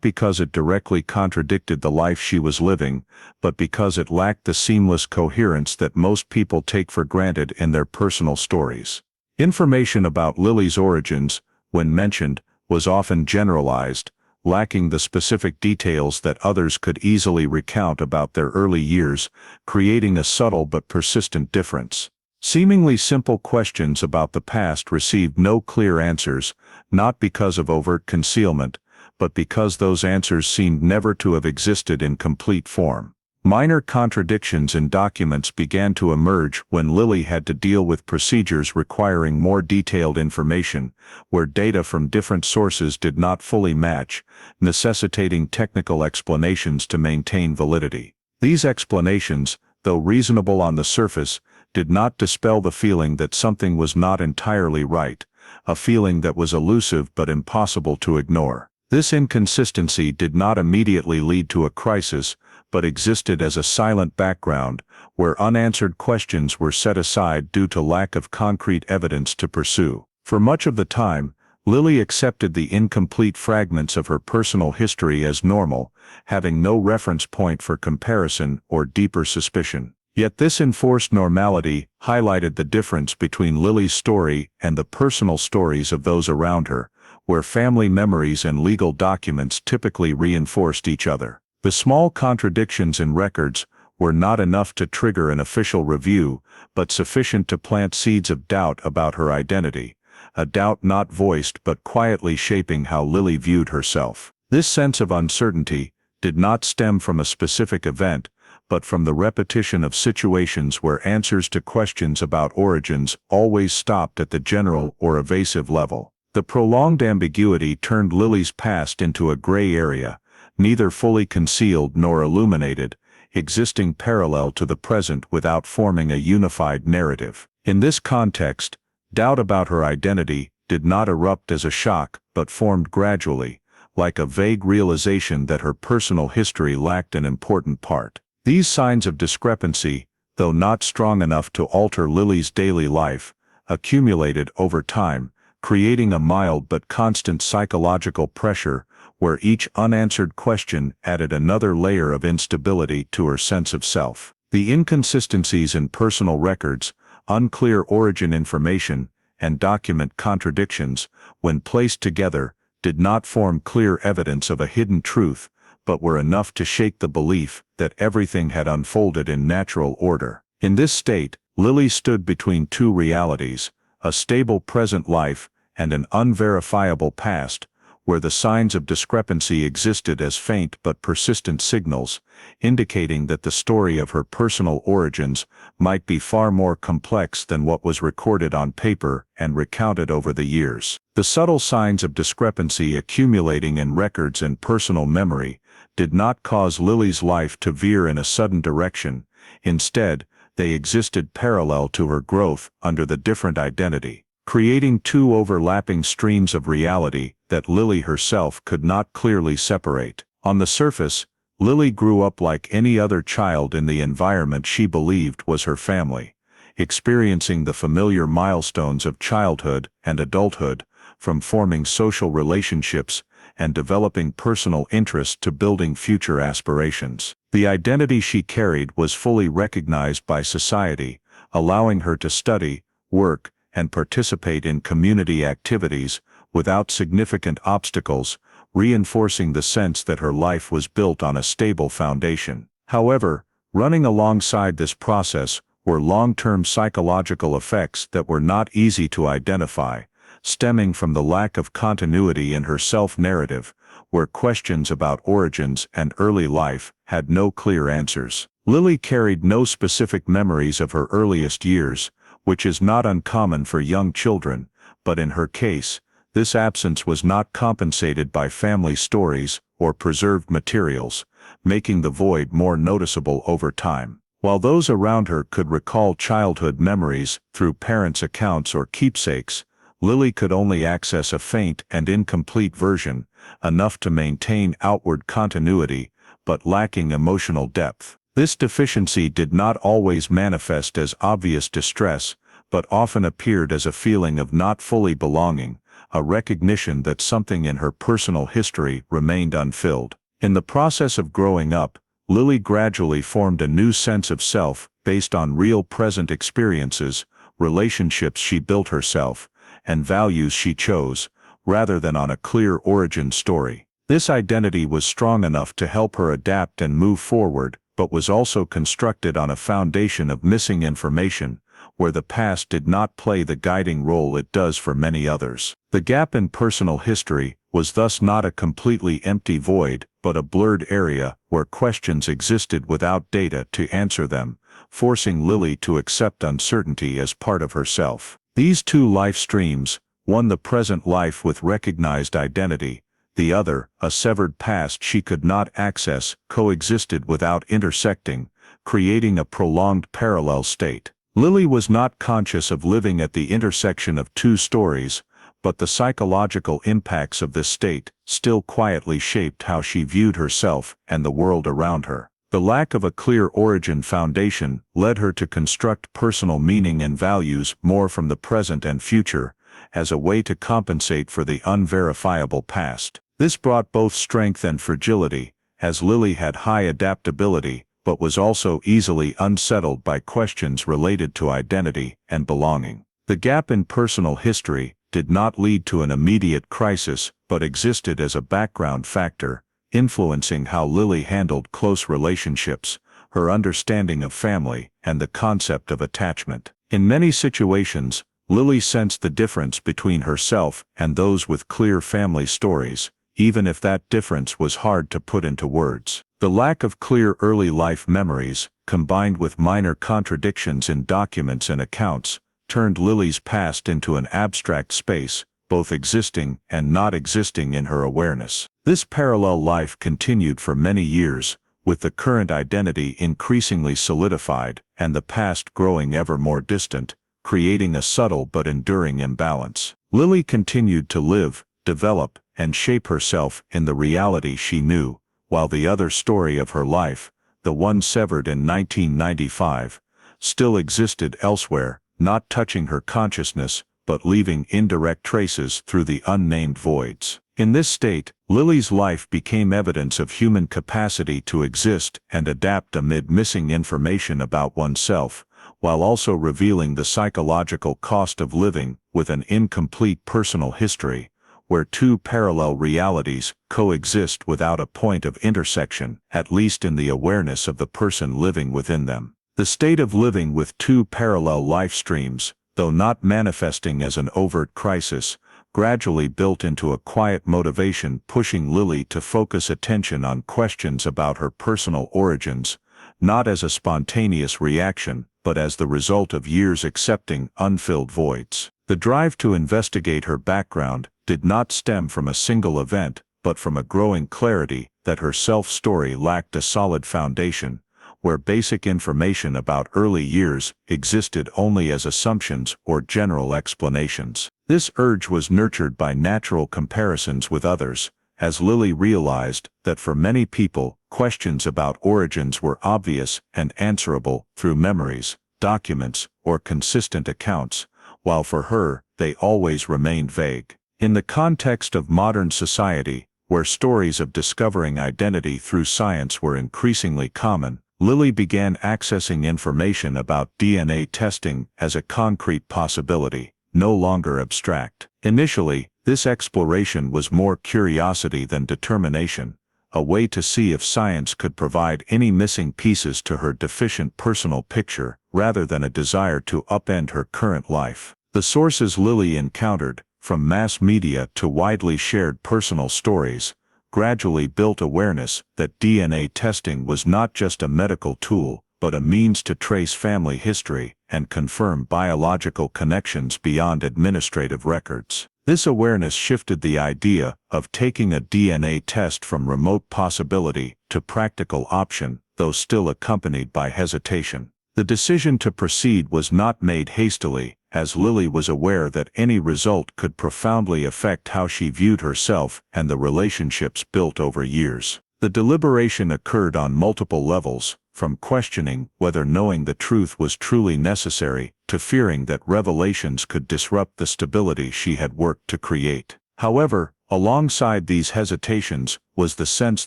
because it directly contradicted the life she was living, but because it lacked the seamless coherence that most people take for granted in their personal stories. Information about Lily's origins, when mentioned, was often generalized, lacking the specific details that others could easily recount about their early years, creating a subtle but persistent difference. Seemingly simple questions about the past received no clear answers, not because of overt concealment, but because those answers seemed never to have existed in complete form. Minor contradictions in documents began to emerge when Lily had to deal with procedures requiring more detailed information, where data from different sources did not fully match, necessitating technical explanations to maintain validity. These explanations, though reasonable on the surface, did not dispel the feeling that something was not entirely right, a feeling that was elusive but impossible to ignore. This inconsistency did not immediately lead to a crisis, but existed as a silent background, where unanswered questions were set aside due to lack of concrete evidence to pursue. For much of the time, Lily accepted the incomplete fragments of her personal history as normal, having no reference point for comparison or deeper suspicion. Yet this enforced normality highlighted the difference between Lily's story and the personal stories of those around her, where family memories and legal documents typically reinforced each other. The small contradictions in records were not enough to trigger an official review, but sufficient to plant seeds of doubt about her identity, a doubt not voiced but quietly shaping how Lily viewed herself. This sense of uncertainty did not stem from a specific event, but from the repetition of situations where answers to questions about origins always stopped at the general or evasive level. The prolonged ambiguity turned Lily's past into a gray area, neither fully concealed nor illuminated, existing parallel to the present without forming a unified narrative. In this context, doubt about her identity did not erupt as a shock but formed gradually, like a vague realization that her personal history lacked an important part. These signs of discrepancy, though not strong enough to alter Lily's daily life, accumulated over time, creating a mild but constant psychological pressure where each unanswered question added another layer of instability to her sense of self. The inconsistencies in personal records, unclear origin information, and document contradictions, when placed together, did not form clear evidence of a hidden truth, but were enough to shake the belief that everything had unfolded in natural order. In this state, Lily stood between two realities, a stable present life and an unverifiable past, where the signs of discrepancy existed as faint but persistent signals, indicating that the story of her personal origins might be far more complex than what was recorded on paper and recounted over the years. The subtle signs of discrepancy accumulating in records and personal memory did not cause Lily's life to veer in a sudden direction. Instead, they existed parallel to her growth under the different identity, creating two overlapping streams of reality that Lily herself could not clearly separate. On the surface, Lily grew up like any other child in the environment she believed was her family, experiencing the familiar milestones of childhood and adulthood, from forming social relationships and developing personal interests to building future aspirations. The identity she carried was fully recognized by society, allowing her to study, work, and participate in community activities without significant obstacles, reinforcing the sense that her life was built on a stable foundation. However, running alongside this process were long-term psychological effects that were not easy to identify, stemming from the lack of continuity in her self-narrative, where questions about origins and early life had no clear answers. Lily carried no specific memories of her earliest years, which is not uncommon for young children, but in her case, this absence was not compensated by family stories or preserved materials, making the void more noticeable over time. While those around her could recall childhood memories through parents' accounts or keepsakes, Lily could only access a faint and incomplete version, enough to maintain outward continuity, but lacking emotional depth. This deficiency did not always manifest as obvious distress, but often appeared as a feeling of not fully belonging, a recognition that something in her personal history remained unfilled. In the process of growing up, Lily gradually formed a new sense of self based on real present experiences, relationships she built herself, and values she chose, rather than on a clear origin story. This identity was strong enough to help her adapt and move forward, but was also constructed on a foundation of missing information, where the past did not play the guiding role it does for many others. The gap in personal history was thus not a completely empty void, but a blurred area where questions existed without data to answer them, forcing Lily to accept uncertainty as part of herself. These two life streams, one the present life with recognized identity, the other, a severed past she could not access, coexisted without intersecting, creating a prolonged parallel state. Lily was not conscious of living at the intersection of two stories, but the psychological impacts of this state still quietly shaped how she viewed herself and the world around her. The lack of a clear origin foundation led her to construct personal meaning and values more from the present and future, as a way to compensate for the unverifiable past. This brought both strength and fragility, as Lily had high adaptability, but was also easily unsettled by questions related to identity and belonging. The gap in personal history did not lead to an immediate crisis, but existed as a background factor, influencing how Lily handled close relationships, her understanding of family, and the concept of attachment. In many situations, Lily sensed the difference between herself and those with clear family stories, even if that difference was hard to put into words. The lack of clear early life memories, combined with minor contradictions in documents and accounts, turned Lily's past into an abstract space, both existing and not existing in her awareness. This parallel life continued for many years, with the current identity increasingly solidified and the past growing ever more distant, creating a subtle but enduring imbalance. Lily continued to live, develop, and shape herself in the reality she knew, while the other story of her life, the one severed in 1995, still existed elsewhere, not touching her consciousness, but leaving indirect traces through the unnamed voids. In this state, Lily's life became evidence of human capacity to exist and adapt amid missing information about oneself, while also revealing the psychological cost of living with an incomplete personal history, where two parallel realities coexist without a point of intersection, at least in the awareness of the person living within them. The state of living with two parallel life streams, though not manifesting as an overt crisis, gradually built into a quiet motivation pushing Lily to focus attention on questions about her personal origins, not as a spontaneous reaction, but as the result of years accepting unfilled voids. The drive to investigate her background did not stem from a single event, but from a growing clarity that her self-story lacked a solid foundation, where basic information about early years existed only as assumptions or general explanations. This urge was nurtured by natural comparisons with others, as Lily realized that for many people, questions about origins were obvious and answerable through memories, documents, or consistent accounts, while for her, they always remained vague. In the context of modern society, where stories of discovering identity through science were increasingly common, Lily began accessing information about DNA testing as a concrete possibility, no longer abstract. Initially, this exploration was more curiosity than determination, a way to see if science could provide any missing pieces to her deficient personal picture, rather than a desire to upend her current life. The sources Lily encountered, from mass media to widely shared personal stories, gradually built awareness that DNA testing was not just a medical tool, but a means to trace family history and confirm biological connections beyond administrative records. This awareness shifted the idea of taking a DNA test from remote possibility to practical option, though still accompanied by hesitation. The decision to proceed was not made hastily, as Lily was aware that any result could profoundly affect how she viewed herself and the relationships built over years. The deliberation occurred on multiple levels, from questioning whether knowing the truth was truly necessary, to fearing that revelations could disrupt the stability she had worked to create. However, alongside these hesitations was the sense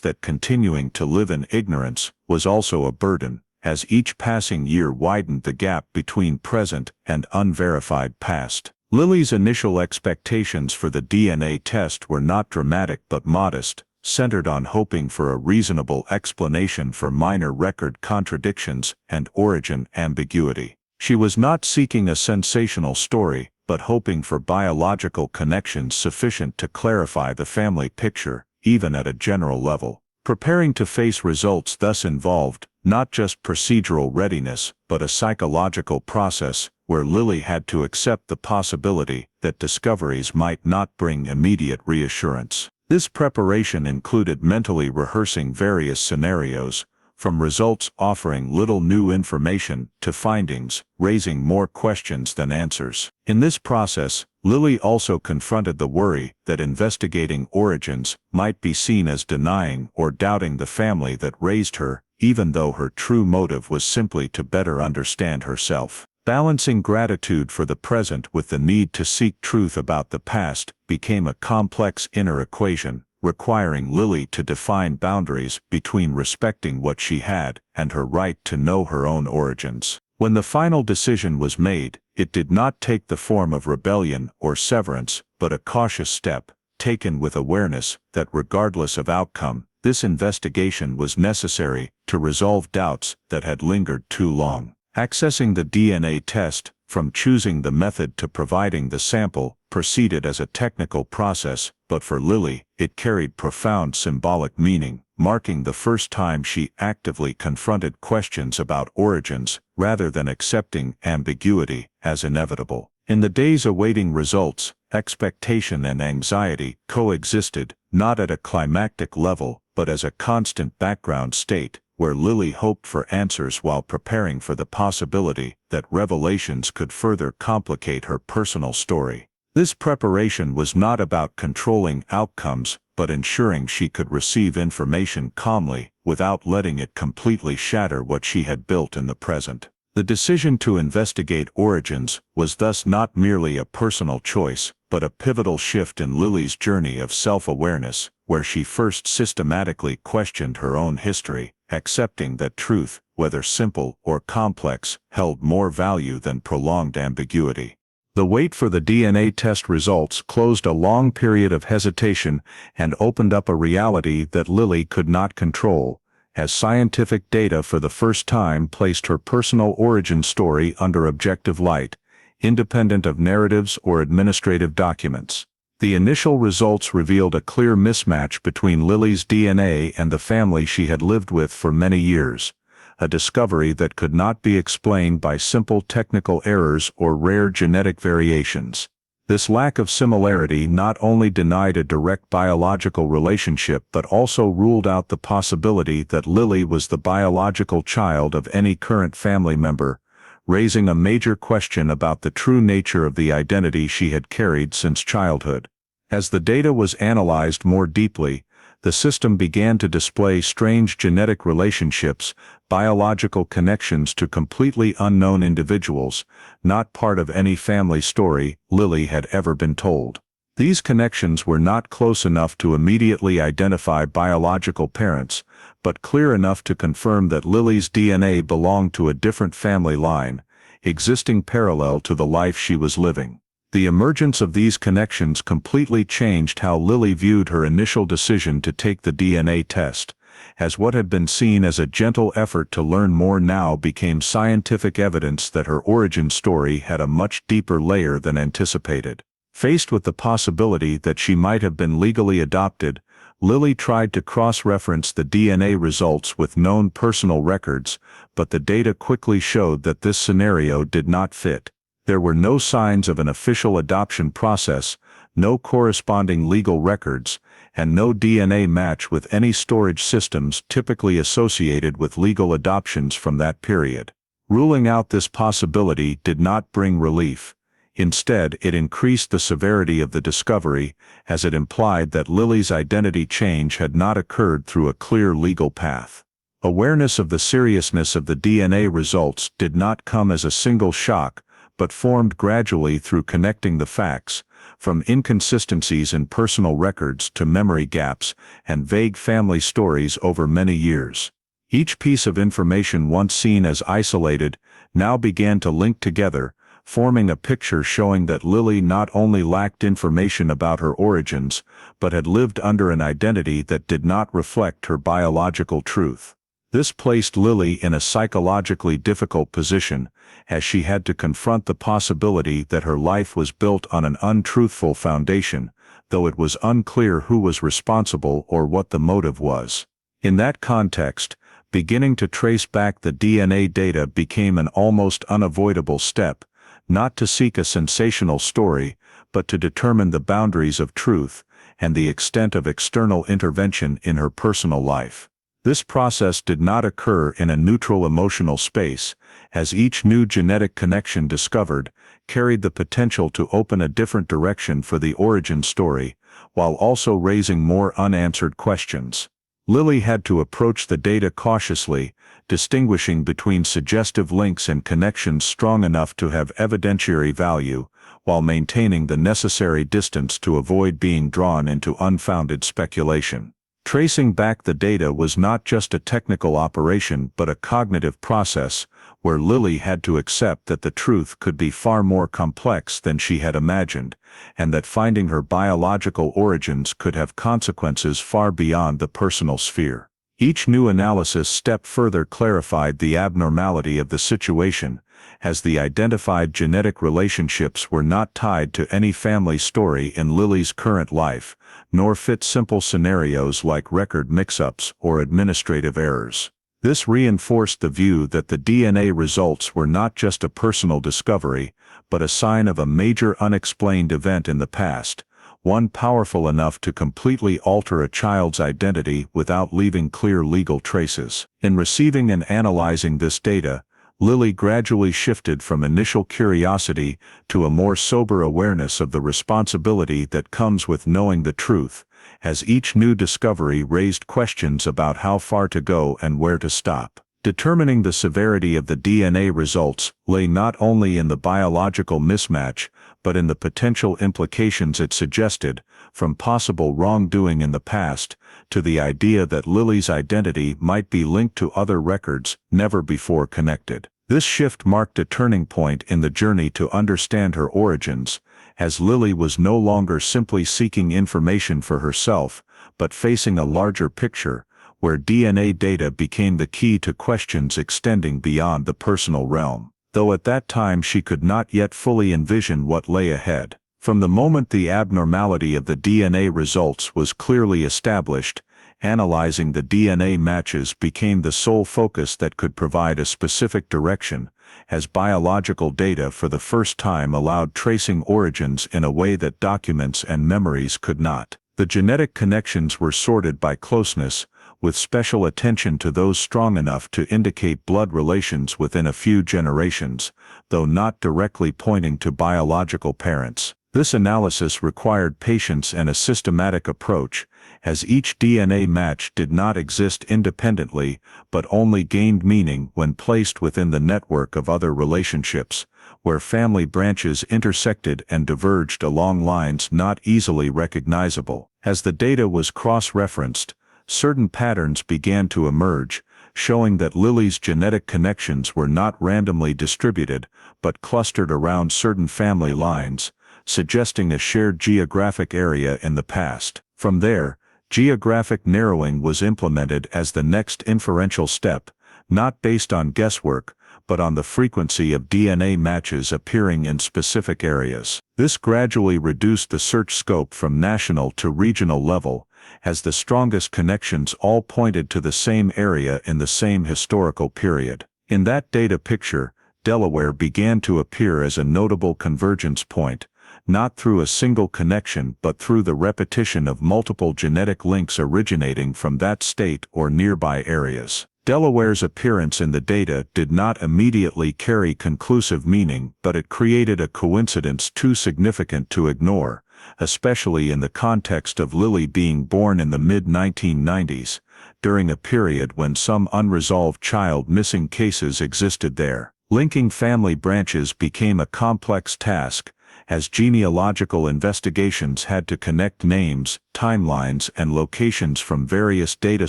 that continuing to live in ignorance was also a burden, as each passing year widened the gap between present and unverified past. Lily's initial expectations for the DNA test were not dramatic but modest, centered on hoping for a reasonable explanation for minor record contradictions and origin ambiguity. She was not seeking a sensational story, but hoping for biological connections sufficient to clarify the family picture, even at a general level. Preparing to face results thus involved not just procedural readiness, but a psychological process where Lily had to accept the possibility that discoveries might not bring immediate reassurance. This preparation included mentally rehearsing various scenarios, from results offering little new information to findings raising more questions than answers. In this process, Lily also confronted the worry that investigating origins might be seen as denying or doubting the family that raised her, even though her true motive was simply to better understand herself. Balancing gratitude for the present with the need to seek truth about the past became a complex inner equation, requiring Lily to define boundaries between respecting what she had and her right to know her own origins. When the final decision was made, it did not take the form of rebellion or severance, but a cautious step, taken with awareness that regardless of outcome, this investigation was necessary to resolve doubts that had lingered too long. Accessing the DNA test, from choosing the method to providing the sample, proceeded as a technical process, but for Lily, it carried profound symbolic meaning, marking the first time she actively confronted questions about origins rather than accepting ambiguity as inevitable. In the days awaiting results, expectation and anxiety coexisted, not at a climactic level, but as a constant background state, where Lily hoped for answers while preparing for the possibility that revelations could further complicate her personal story. This preparation was not about controlling outcomes, but ensuring she could receive information calmly, without letting it completely shatter what she had built in the present. The decision to investigate origins was thus not merely a personal choice, but a pivotal shift in Lily's journey of self-awareness, where she first systematically questioned her own history, accepting that truth, whether simple or complex, held more value than prolonged ambiguity. The wait for the DNA test results closed a long period of hesitation and opened up a reality that Lily could not control, as scientific data for the first time placed her personal origin story under objective light, independent of narratives or administrative documents. The initial results revealed a clear mismatch between Lily's DNA and the family she had lived with for many years, a discovery that could not be explained by simple technical errors or rare genetic variations. This lack of similarity not only denied a direct biological relationship but also ruled out the possibility that Lily was the biological child of any current family member, raising a major question about the true nature of the identity she had carried since childhood. As the data was analyzed more deeply, the system began to display strange genetic relationships, biological connections to completely unknown individuals, not part of any family story Lily had ever been told. These connections were not close enough to immediately identify biological parents, but clear enough to confirm that Lily's DNA belonged to a different family line, existing parallel to the life she was living. The emergence of these connections completely changed how Lily viewed her initial decision to take the DNA test, as what had been seen as a gentle effort to learn more now became scientific evidence that her origin story had a much deeper layer than anticipated. Faced with the possibility that she might have been legally adopted, Lily tried to cross-reference the DNA results with known personal records, but the data quickly showed that this scenario did not fit. There were no signs of an official adoption process, no corresponding legal records, and no DNA match with any storage systems typically associated with legal adoptions from that period. Ruling out this possibility did not bring relief. Instead, it increased the severity of the discovery, as it implied that Lily's identity change had not occurred through a clear legal path. Awareness of the seriousness of the DNA results did not come as a single shock, but formed gradually through connecting the facts, from inconsistencies in personal records to memory gaps and vague family stories over many years. Each piece of information once seen as isolated now began to link together, forming a picture showing that Lily not only lacked information about her origins, but had lived under an identity that did not reflect her biological truth. This placed Lily in a psychologically difficult position, as she had to confront the possibility that her life was built on an untruthful foundation, though it was unclear who was responsible or what the motive was. In that context, beginning to trace back the DNA data became an almost unavoidable step, not to seek a sensational story, but to determine the boundaries of truth and the extent of external intervention in her personal life. This process did not occur in a neutral emotional space, as each new genetic connection discovered carried the potential to open a different direction for the origin story, while also raising more unanswered questions. Lily had to approach the data cautiously, distinguishing between suggestive links and connections strong enough to have evidentiary value, while maintaining the necessary distance to avoid being drawn into unfounded speculation. Tracing back the data was not just a technical operation but a cognitive process, where Lily had to accept that the truth could be far more complex than she had imagined, and that finding her biological origins could have consequences far beyond the personal sphere. Each new analysis step further clarified the abnormality of the situation, as the identified genetic relationships were not tied to any family story in Lily's current life, nor fit simple scenarios like record mix-ups or administrative errors. This reinforced the view that the DNA results were not just a personal discovery, but a sign of a major unexplained event in the past, one powerful enough to completely alter a child's identity without leaving clear legal traces. In receiving and analyzing this data, Lily gradually shifted from initial curiosity to a more sober awareness of the responsibility that comes with knowing the truth, as each new discovery raised questions about how far to go and where to stop. Determining the severity of the DNA results lay not only in the biological mismatch, but in the potential implications it suggested, from possible wrongdoing in the past, to the idea that Lily's identity might be linked to other records never before connected. This shift marked a turning point in the journey to understand her origins, as Lily was no longer simply seeking information for herself, but facing a larger picture, where DNA data became the key to questions extending beyond the personal realm, though at that time she could not yet fully envision what lay ahead. From the moment the abnormality of the DNA results was clearly established, analyzing the DNA matches became the sole focus that could provide a specific direction, as biological data for the first time allowed tracing origins in a way that documents and memories could not. The genetic connections were sorted by closeness, with special attention to those strong enough to indicate blood relations within a few generations, though not directly pointing to biological parents. This analysis required patience and a systematic approach, as each DNA match did not exist independently but only gained meaning when placed within the network of other relationships, where family branches intersected and diverged along lines not easily recognizable. As the data was cross-referenced, certain patterns began to emerge, showing that Lily's genetic connections were not randomly distributed but clustered around certain family lines, suggesting a shared geographic area in the past. From there, geographic narrowing was implemented as the next inferential step, not based on guesswork, but on the frequency of DNA matches appearing in specific areas. This gradually reduced the search scope from national to regional level, as the strongest connections all pointed to the same area in the same historical period. In that data picture, Delaware began to appear as a notable convergence point, not through a single connection but through the repetition of multiple genetic links originating from that state or nearby areas. Delaware's appearance in the data did not immediately carry conclusive meaning, but it created a coincidence too significant to ignore, especially in the context of Lily being born in the mid-1990s, during a period when some unresolved child missing cases existed there. Linking family branches became a complex task, as genealogical investigations had to connect names, timelines, and locations from various data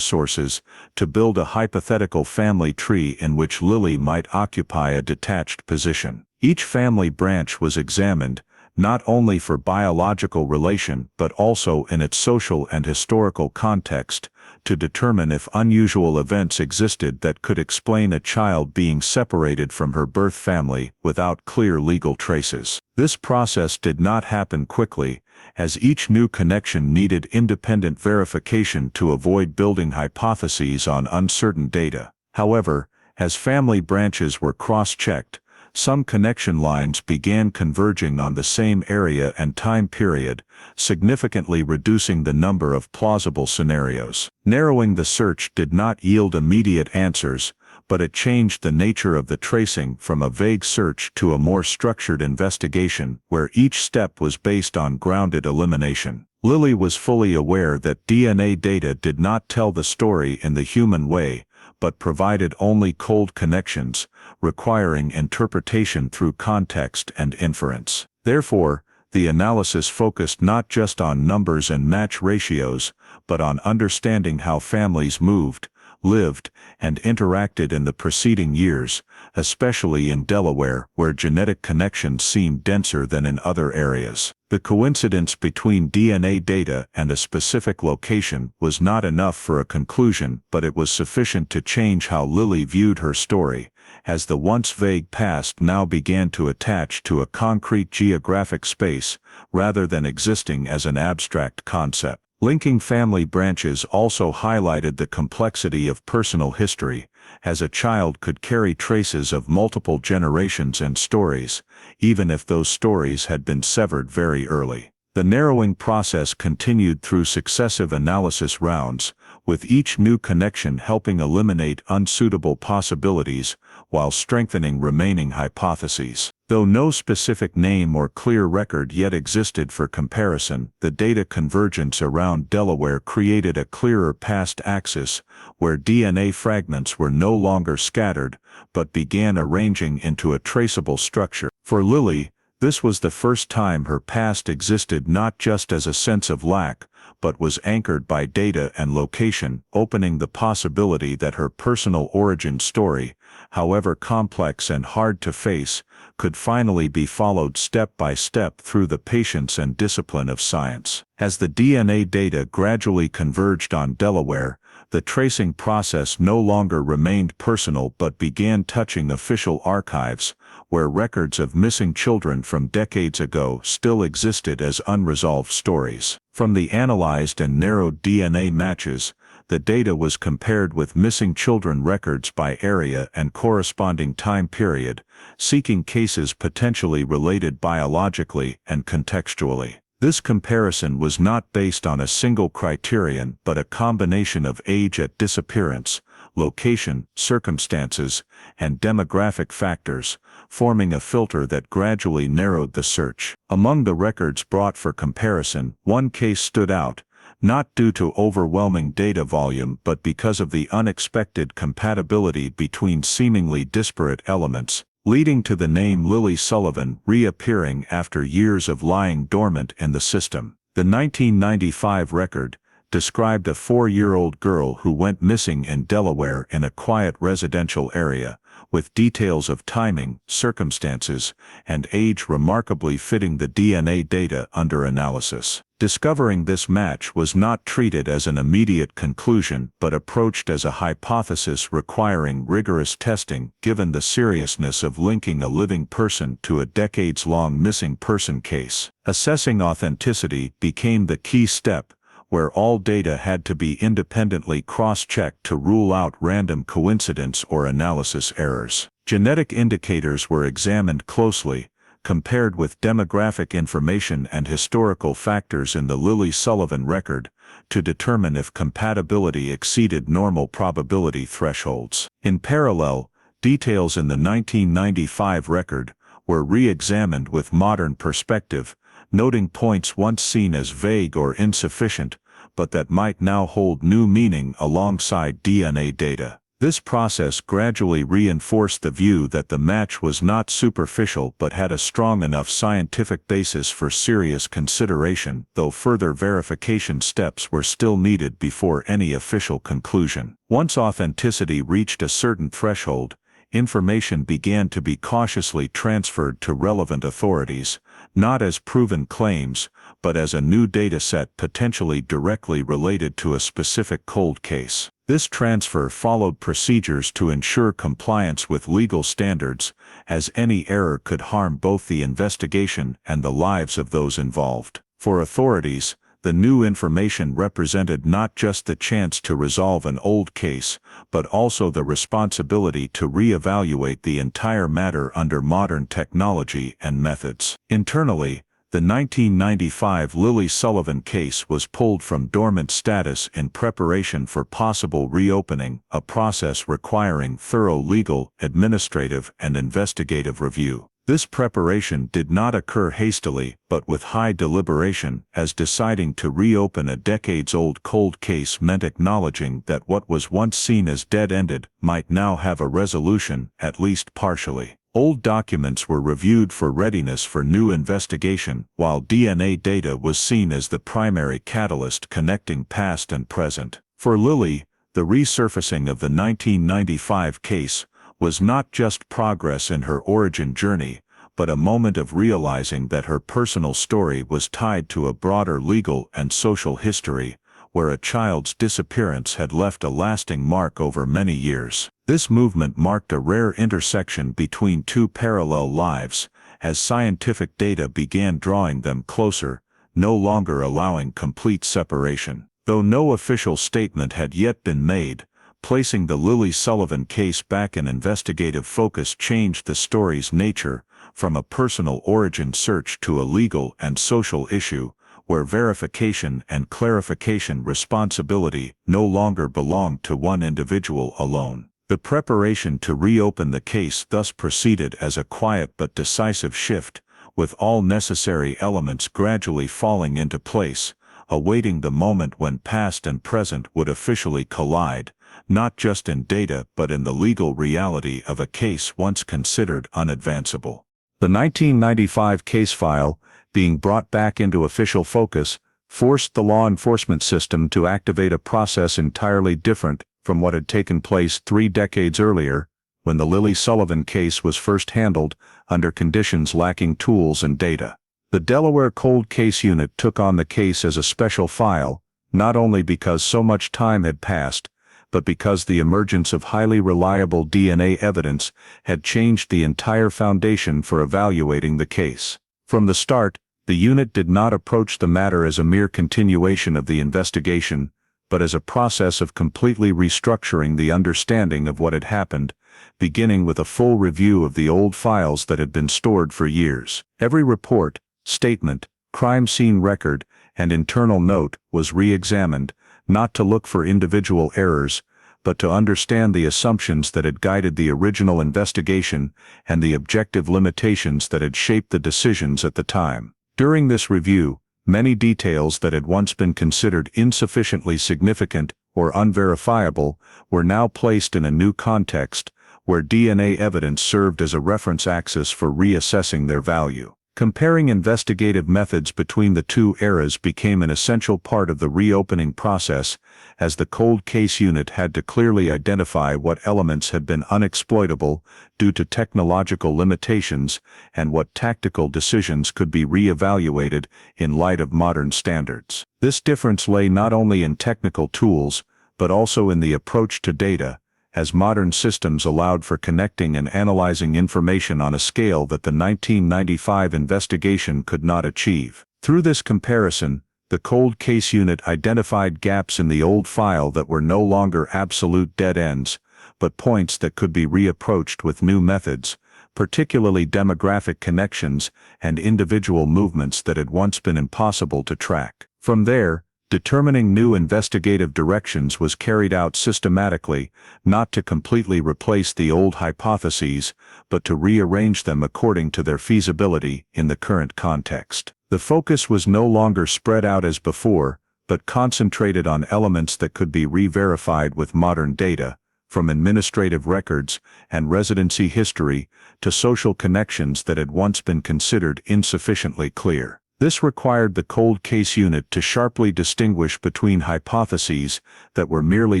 sources to build a hypothetical family tree in which Lily might occupy a detached position. Each family branch was examined, not only for biological relation but also in its social and historical context, to determine if unusual events existed that could explain a child being separated from her birth family without clear legal traces. This process did not happen quickly, as each new connection needed independent verification to avoid building hypotheses on uncertain data. However, as family branches were cross-checked, some connection lines began converging on the same area and time period, significantly reducing the number of plausible scenarios. Narrowing the search did not yield immediate answers, but it changed the nature of the tracing from a vague search to a more structured investigation where each step was based on grounded elimination. Lily was fully aware that DNA data did not tell the story in the human way, but provided only cold connections, requiring interpretation through context and inference. Therefore, the analysis focused not just on numbers and match ratios, but on understanding how families moved, lived, and interacted in the preceding years, especially in Delaware, where genetic connections seemed denser than in other areas. The coincidence between DNA data and a specific location was not enough for a conclusion, but it was sufficient to change how Lily viewed her story, as the once vague past now began to attach to a concrete geographic space, rather than existing as an abstract concept. Linking family branches also highlighted the complexity of personal history, as a child could carry traces of multiple generations and stories, even if those stories had been severed very early. The narrowing process continued through successive analysis rounds, with each new connection helping eliminate unsuitable possibilities while strengthening remaining hypotheses. Though no specific name or clear record yet existed for comparison, the data convergence around Delaware created a clearer past axis, where DNA fragments were no longer scattered, but began arranging into a traceable structure. For Lily, this was the first time her past existed not just as a sense of lack, but was anchored by data and location, opening the possibility that her personal origin story, however complex and hard to face, could finally be followed step by step through the patience and discipline of science. As the DNA data gradually converged on Delaware, the tracing process no longer remained personal but began touching official archives, where records of missing children from decades ago still existed as unresolved stories. From the analyzed and narrowed DNA matches, the data was compared with missing children records by area and corresponding time period, seeking cases potentially related biologically and contextually. This comparison was not based on a single criterion but a combination of age at disappearance, location, circumstances, and demographic factors, forming a filter that gradually narrowed the search. Among the records brought for comparison, one case stood out, not due to overwhelming data volume but because of the unexpected compatibility between seemingly disparate elements, leading to the name Lily Sullivan reappearing after years of lying dormant in the system. The 1995 record described a 4-year-old girl who went missing in Delaware in a quiet residential area, with details of timing, circumstances, and age remarkably fitting the DNA data under analysis. Discovering this match was not treated as an immediate conclusion but approached as a hypothesis requiring rigorous testing given the seriousness of linking a living person to a decades-long missing person case. Assessing authenticity became the key step, where all data had to be independently cross-checked to rule out random coincidence or analysis errors. Genetic indicators were examined closely, compared with demographic information and historical factors in the Lily Sullivan record, to determine if compatibility exceeded normal probability thresholds. In parallel, details in the 1995 record were re-examined with modern perspective, noting points once seen as vague or insufficient, but that might now hold new meaning alongside DNA data. This process gradually reinforced the view that the match was not superficial but had a strong enough scientific basis for serious consideration, though further verification steps were still needed before any official conclusion. Once authenticity reached a certain threshold, information began to be cautiously transferred to relevant authorities, not as proven claims, but as a new data set potentially directly related to a specific cold case. This transfer followed procedures to ensure compliance with legal standards, as any error could harm both the investigation and the lives of those involved. For authorities, the new information represented not just the chance to resolve an old case, but also the responsibility to re-evaluate the entire matter under modern technology and methods. Internally, the 1995 Lily Sullivan case was pulled from dormant status in preparation for possible reopening, a process requiring thorough legal, administrative, and investigative review. This preparation did not occur hastily, but with high deliberation, as deciding to reopen a decades-old cold case meant acknowledging that what was once seen as dead-ended might now have a resolution, at least partially. Old documents were reviewed for readiness for new investigation, while DNA data was seen as the primary catalyst connecting past and present. For Lily, the resurfacing of the 1995 case was not just progress in her origin journey, but a moment of realizing that her personal story was tied to a broader legal and social history, where a child's disappearance had left a lasting mark over many years. This movement marked a rare intersection between two parallel lives, as scientific data began drawing them closer, no longer allowing complete separation. Though no official statement had yet been made, placing the Lily Sullivan case back in investigative focus changed the story's nature, from a personal origin search to a legal and social issue, where verification and clarification responsibility no longer belonged to one individual alone. The preparation to reopen the case thus proceeded as a quiet but decisive shift, with all necessary elements gradually falling into place, awaiting the moment when past and present would officially collide, not just in data but in the legal reality of a case once considered unadvanceable. The 1995 case file, being brought back into official focus, forced the law enforcement system to activate a process entirely different from what had taken place 3 decades earlier, when the Lily Sullivan case was first handled under conditions lacking tools and data. The Delaware Cold Case Unit took on the case as a special file, not only because so much time had passed, but because the emergence of highly reliable DNA evidence had changed the entire foundation for evaluating the case. From the start, the unit did not approach the matter as a mere continuation of the investigation, but as a process of completely restructuring the understanding of what had happened, beginning with a full review of the old files that had been stored for years. Every report, statement, crime scene record, and internal note was re-examined, not to look for individual errors, but to understand the assumptions that had guided the original investigation and the objective limitations that had shaped the decisions at the time. During this review, many details that had once been considered insufficiently significant or unverifiable were now placed in a new context, where DNA evidence served as a reference axis for reassessing their value. Comparing investigative methods between the two eras became an essential part of the reopening process, as the cold case unit had to clearly identify what elements had been unexploitable due to technological limitations and what tactical decisions could be re-evaluated in light of modern standards. This difference lay not only in technical tools, but also in the approach to data, as modern systems allowed for connecting and analyzing information on a scale that the 1995 investigation could not achieve. Through this comparison, the cold case unit identified gaps in the old file that were no longer absolute dead ends, but points that could be reapproached with new methods, particularly demographic connections and individual movements that had once been impossible to track. From there, determining new investigative directions was carried out systematically, not to completely replace the old hypotheses, but to rearrange them according to their feasibility in the current context. The focus was no longer spread out as before, but concentrated on elements that could be re-verified with modern data, from administrative records and residency history to social connections that had once been considered insufficiently clear. This required the cold case unit to sharply distinguish between hypotheses that were merely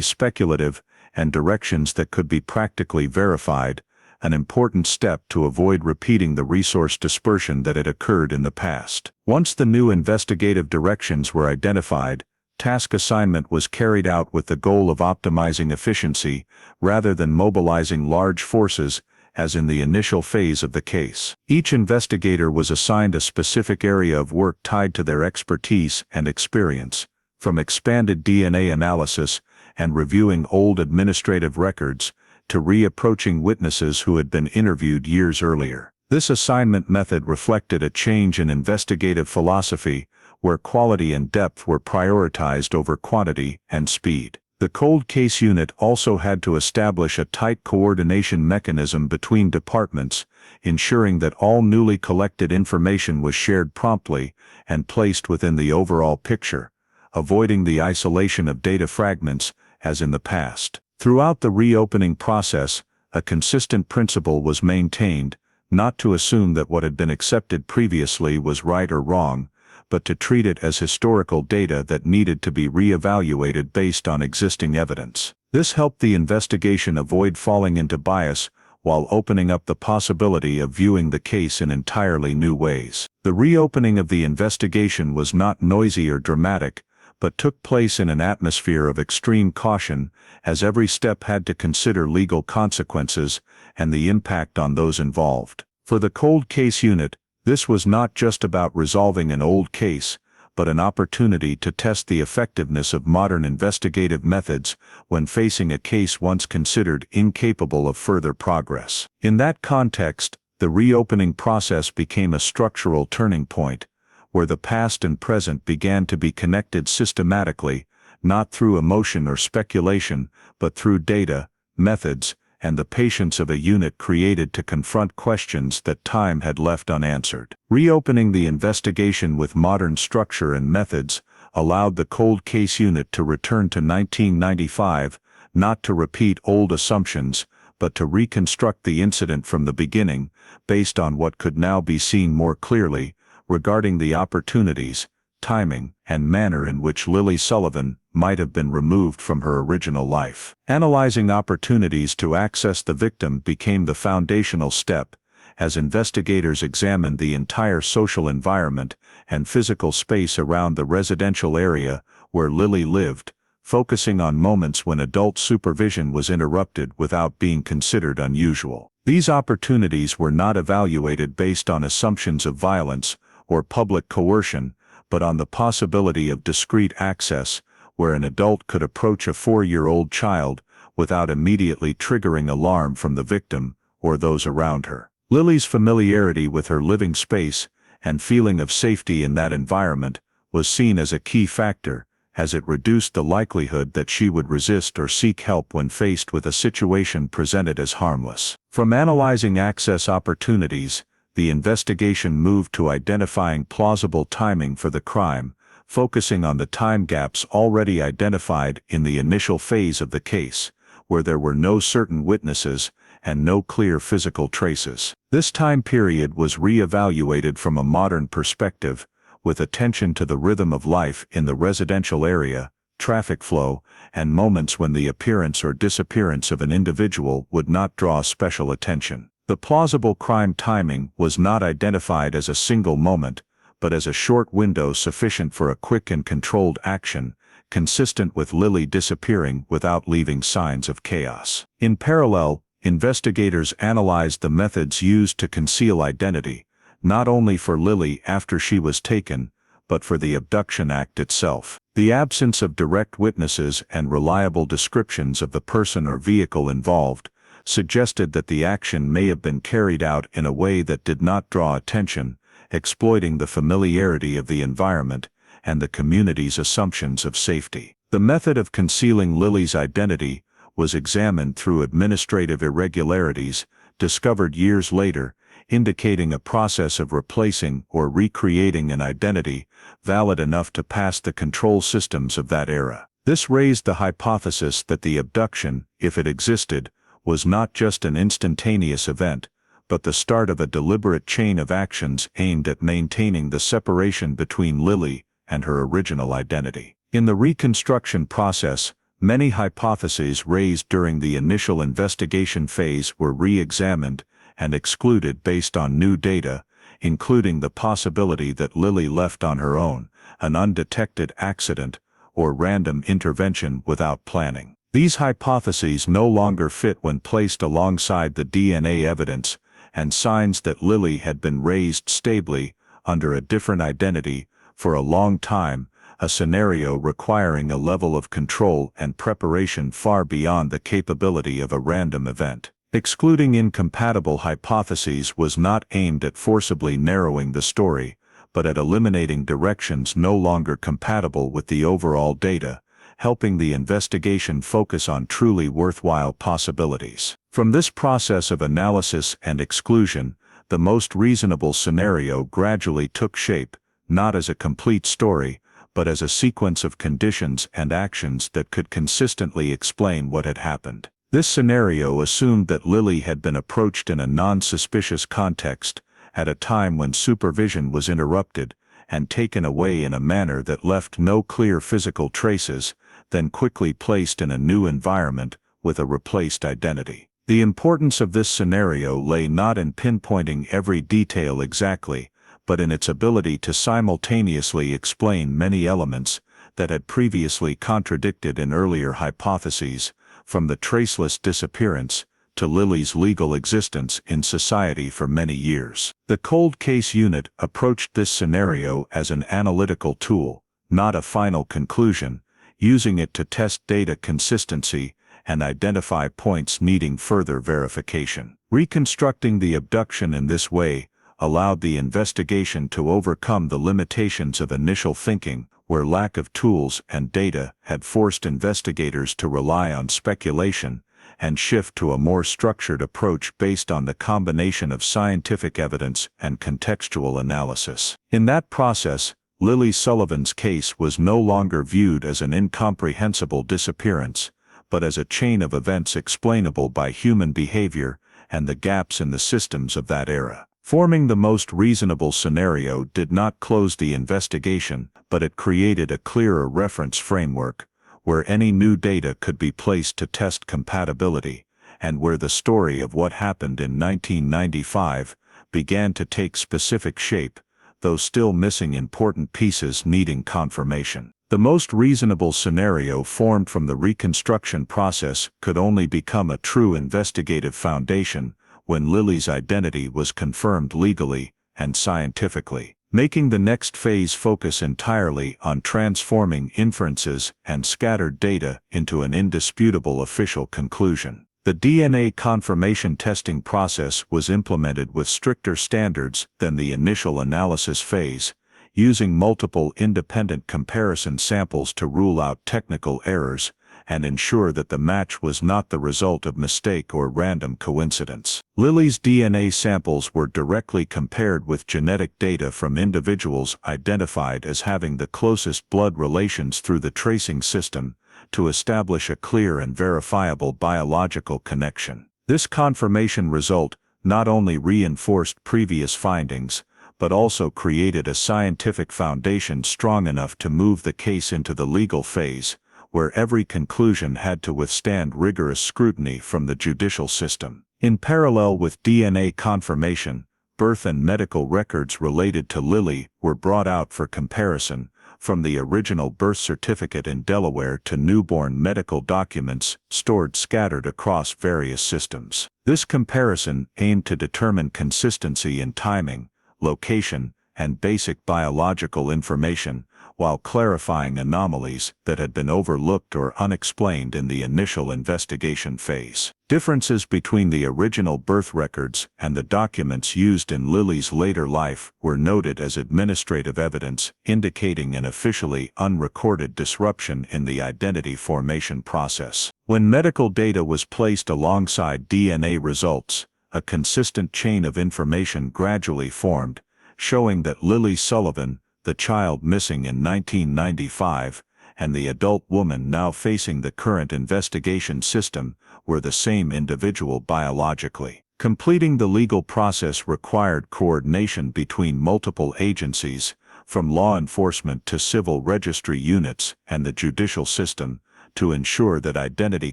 speculative and directions that could be practically verified, an important step to avoid repeating the resource dispersion that had occurred in the past. Once the new investigative directions were identified, task assignment was carried out with the goal of optimizing efficiency rather than mobilizing large forces as in the initial phase of the case. Each investigator was assigned a specific area of work tied to their expertise and experience, from expanded DNA analysis and reviewing old administrative records to reapproaching witnesses who had been interviewed years earlier. This assignment method reflected a change in investigative philosophy, where quality and depth were prioritized over quantity and speed. The cold case unit also had to establish a tight coordination mechanism between departments, ensuring that all newly collected information was shared promptly and placed within the overall picture, avoiding the isolation of data fragments as in the past. Throughout the reopening process, a consistent principle was maintained, not to assume that what had been accepted previously was right or wrong, but to treat it as historical data that needed to be re-evaluated based on existing evidence. This helped the investigation avoid falling into bias while opening up the possibility of viewing the case in entirely new ways. The reopening of the investigation was not noisy or dramatic, but took place in an atmosphere of extreme caution, as every step had to consider legal consequences and the impact on those involved. For the cold case unit, this was not just about resolving an old case, but an opportunity to test the effectiveness of modern investigative methods when facing a case once considered incapable of further progress. In that context, the reopening process became a structural turning point, where the past and present began to be connected systematically, not through emotion or speculation, but through data, methods, and the patience of a unit created to confront questions that time had left unanswered. Reopening the investigation with modern structure and methods allowed the cold case unit to return to 1995, not to repeat old assumptions, but to reconstruct the incident from the beginning, based on what could now be seen more clearly, regarding the opportunities, timing, and manner in which Lily Sullivan might have been removed from her original life. Analyzing opportunities to access the victim became the foundational step, as investigators examined the entire social environment and physical space around the residential area where Lily lived, focusing on moments when adult supervision was interrupted without being considered unusual. These opportunities were not evaluated based on assumptions of violence or public coercion, but on the possibility of discreet access, where an adult could approach a 4-year-old child without immediately triggering alarm from the victim or those around her. Lily's familiarity with her living space and feeling of safety in that environment was seen as a key factor, as it reduced the likelihood that she would resist or seek help when faced with a situation presented as harmless. From analyzing access opportunities, the investigation moved to identifying plausible timing for the crime, focusing on the time gaps already identified in the initial phase of the case, where there were no certain witnesses and no clear physical traces. This time period was re-evaluated from a modern perspective, with attention to the rhythm of life in the residential area, traffic flow, and moments when the appearance or disappearance of an individual would not draw special attention. The plausible crime timing was not identified as a single moment, but as a short window sufficient for a quick and controlled action, consistent with Lily disappearing without leaving signs of chaos. In parallel, investigators analyzed the methods used to conceal identity, not only for Lily after she was taken, but for the abduction act itself. The absence of direct witnesses and reliable descriptions of the person or vehicle involved suggested that the action may have been carried out in a way that did not draw attention, exploiting the familiarity of the environment and the community's assumptions of safety. The method of concealing Lily's identity was examined through administrative irregularities, discovered years later, indicating a process of replacing or recreating an identity valid enough to pass the control systems of that era. This raised the hypothesis that the abduction, if it existed, was not just an instantaneous event, but the start of a deliberate chain of actions aimed at maintaining the separation between Lily and her original identity. In the reconstruction process, Many hypotheses raised during the initial investigation phase were re-examined and excluded based on new data, including the possibility that Lily left on her own, an undetected accident, or random intervention without planning. These hypotheses no longer fit when placed alongside the DNA evidence and signs that Lily had been raised stably, under a different identity, for a long time, a scenario requiring a level of control and preparation far beyond the capability of a random event. Excluding incompatible hypotheses was not aimed at forcibly narrowing the story, but at eliminating directions no longer compatible with the overall data, helping the investigation focus on truly worthwhile possibilities. From this process of analysis and exclusion, the most reasonable scenario gradually took shape, not as a complete story, but as a sequence of conditions and actions that could consistently explain what had happened. This scenario assumed that Lily had been approached in a non-suspicious context, at a time when supervision was interrupted, and taken away in a manner that left no clear physical traces, then quickly placed in a new environment with a replaced identity. The importance of this scenario lay not in pinpointing every detail exactly, but in its ability to simultaneously explain many elements that had previously contradicted in earlier hypotheses, from the traceless disappearance to Lily's legal existence in society for many years. The cold case unit approached this scenario as an analytical tool, not a final conclusion, using it to test data consistency and identify points needing further verification. Reconstructing the abduction in this way allowed the investigation to overcome the limitations of initial thinking, where lack of tools and data had forced investigators to rely on speculation, and shift to a more structured approach based on the combination of scientific evidence and contextual analysis. In that process, Lily Sullivan's case was no longer viewed as an incomprehensible disappearance, but as a chain of events explainable by human behavior and the gaps in the systems of that era. Forming the most reasonable scenario did not close the investigation, but it created a clearer reference framework, where any new data could be placed to test compatibility, and where the story of what happened in 1995 began to take specific shape, though still missing important pieces needing confirmation. The most reasonable scenario formed from the reconstruction process could only become a true investigative foundation when Lily's identity was confirmed legally and scientifically, making the next phase focus entirely on transforming inferences and scattered data into an indisputable official conclusion. The DNA confirmation testing process was implemented with stricter standards than the initial analysis phase, using multiple independent comparison samples to rule out technical errors and ensure that the match was not the result of mistake or random coincidence. Lily's DNA samples were directly compared with genetic data from individuals identified as having the closest blood relations through the tracing system, to establish a clear and verifiable biological connection. This confirmation result not only reinforced previous findings, but also created a scientific foundation strong enough to move the case into the legal phase, where every conclusion had to withstand rigorous scrutiny from the judicial system. In parallel with DNA confirmation, birth and medical records related to Lily were brought out for comparison, from the original birth certificate in Delaware to newborn medical documents stored scattered across various systems. This comparison aimed to determine consistency in timing, location, and basic biological information, while clarifying anomalies that had been overlooked or unexplained in the initial investigation phase. Differences between the original birth records and the documents used in Lily's later life were noted as administrative evidence, indicating an officially unrecorded disruption in the identity formation process. When medical data was placed alongside DNA results, a consistent chain of information gradually formed, showing that Lily Sullivan, the child missing in 1995, and the adult woman now facing the current investigation system were the same individual biologically. Completing the legal process required coordination between multiple agencies, from law enforcement to civil registry units and the judicial system, to ensure that identity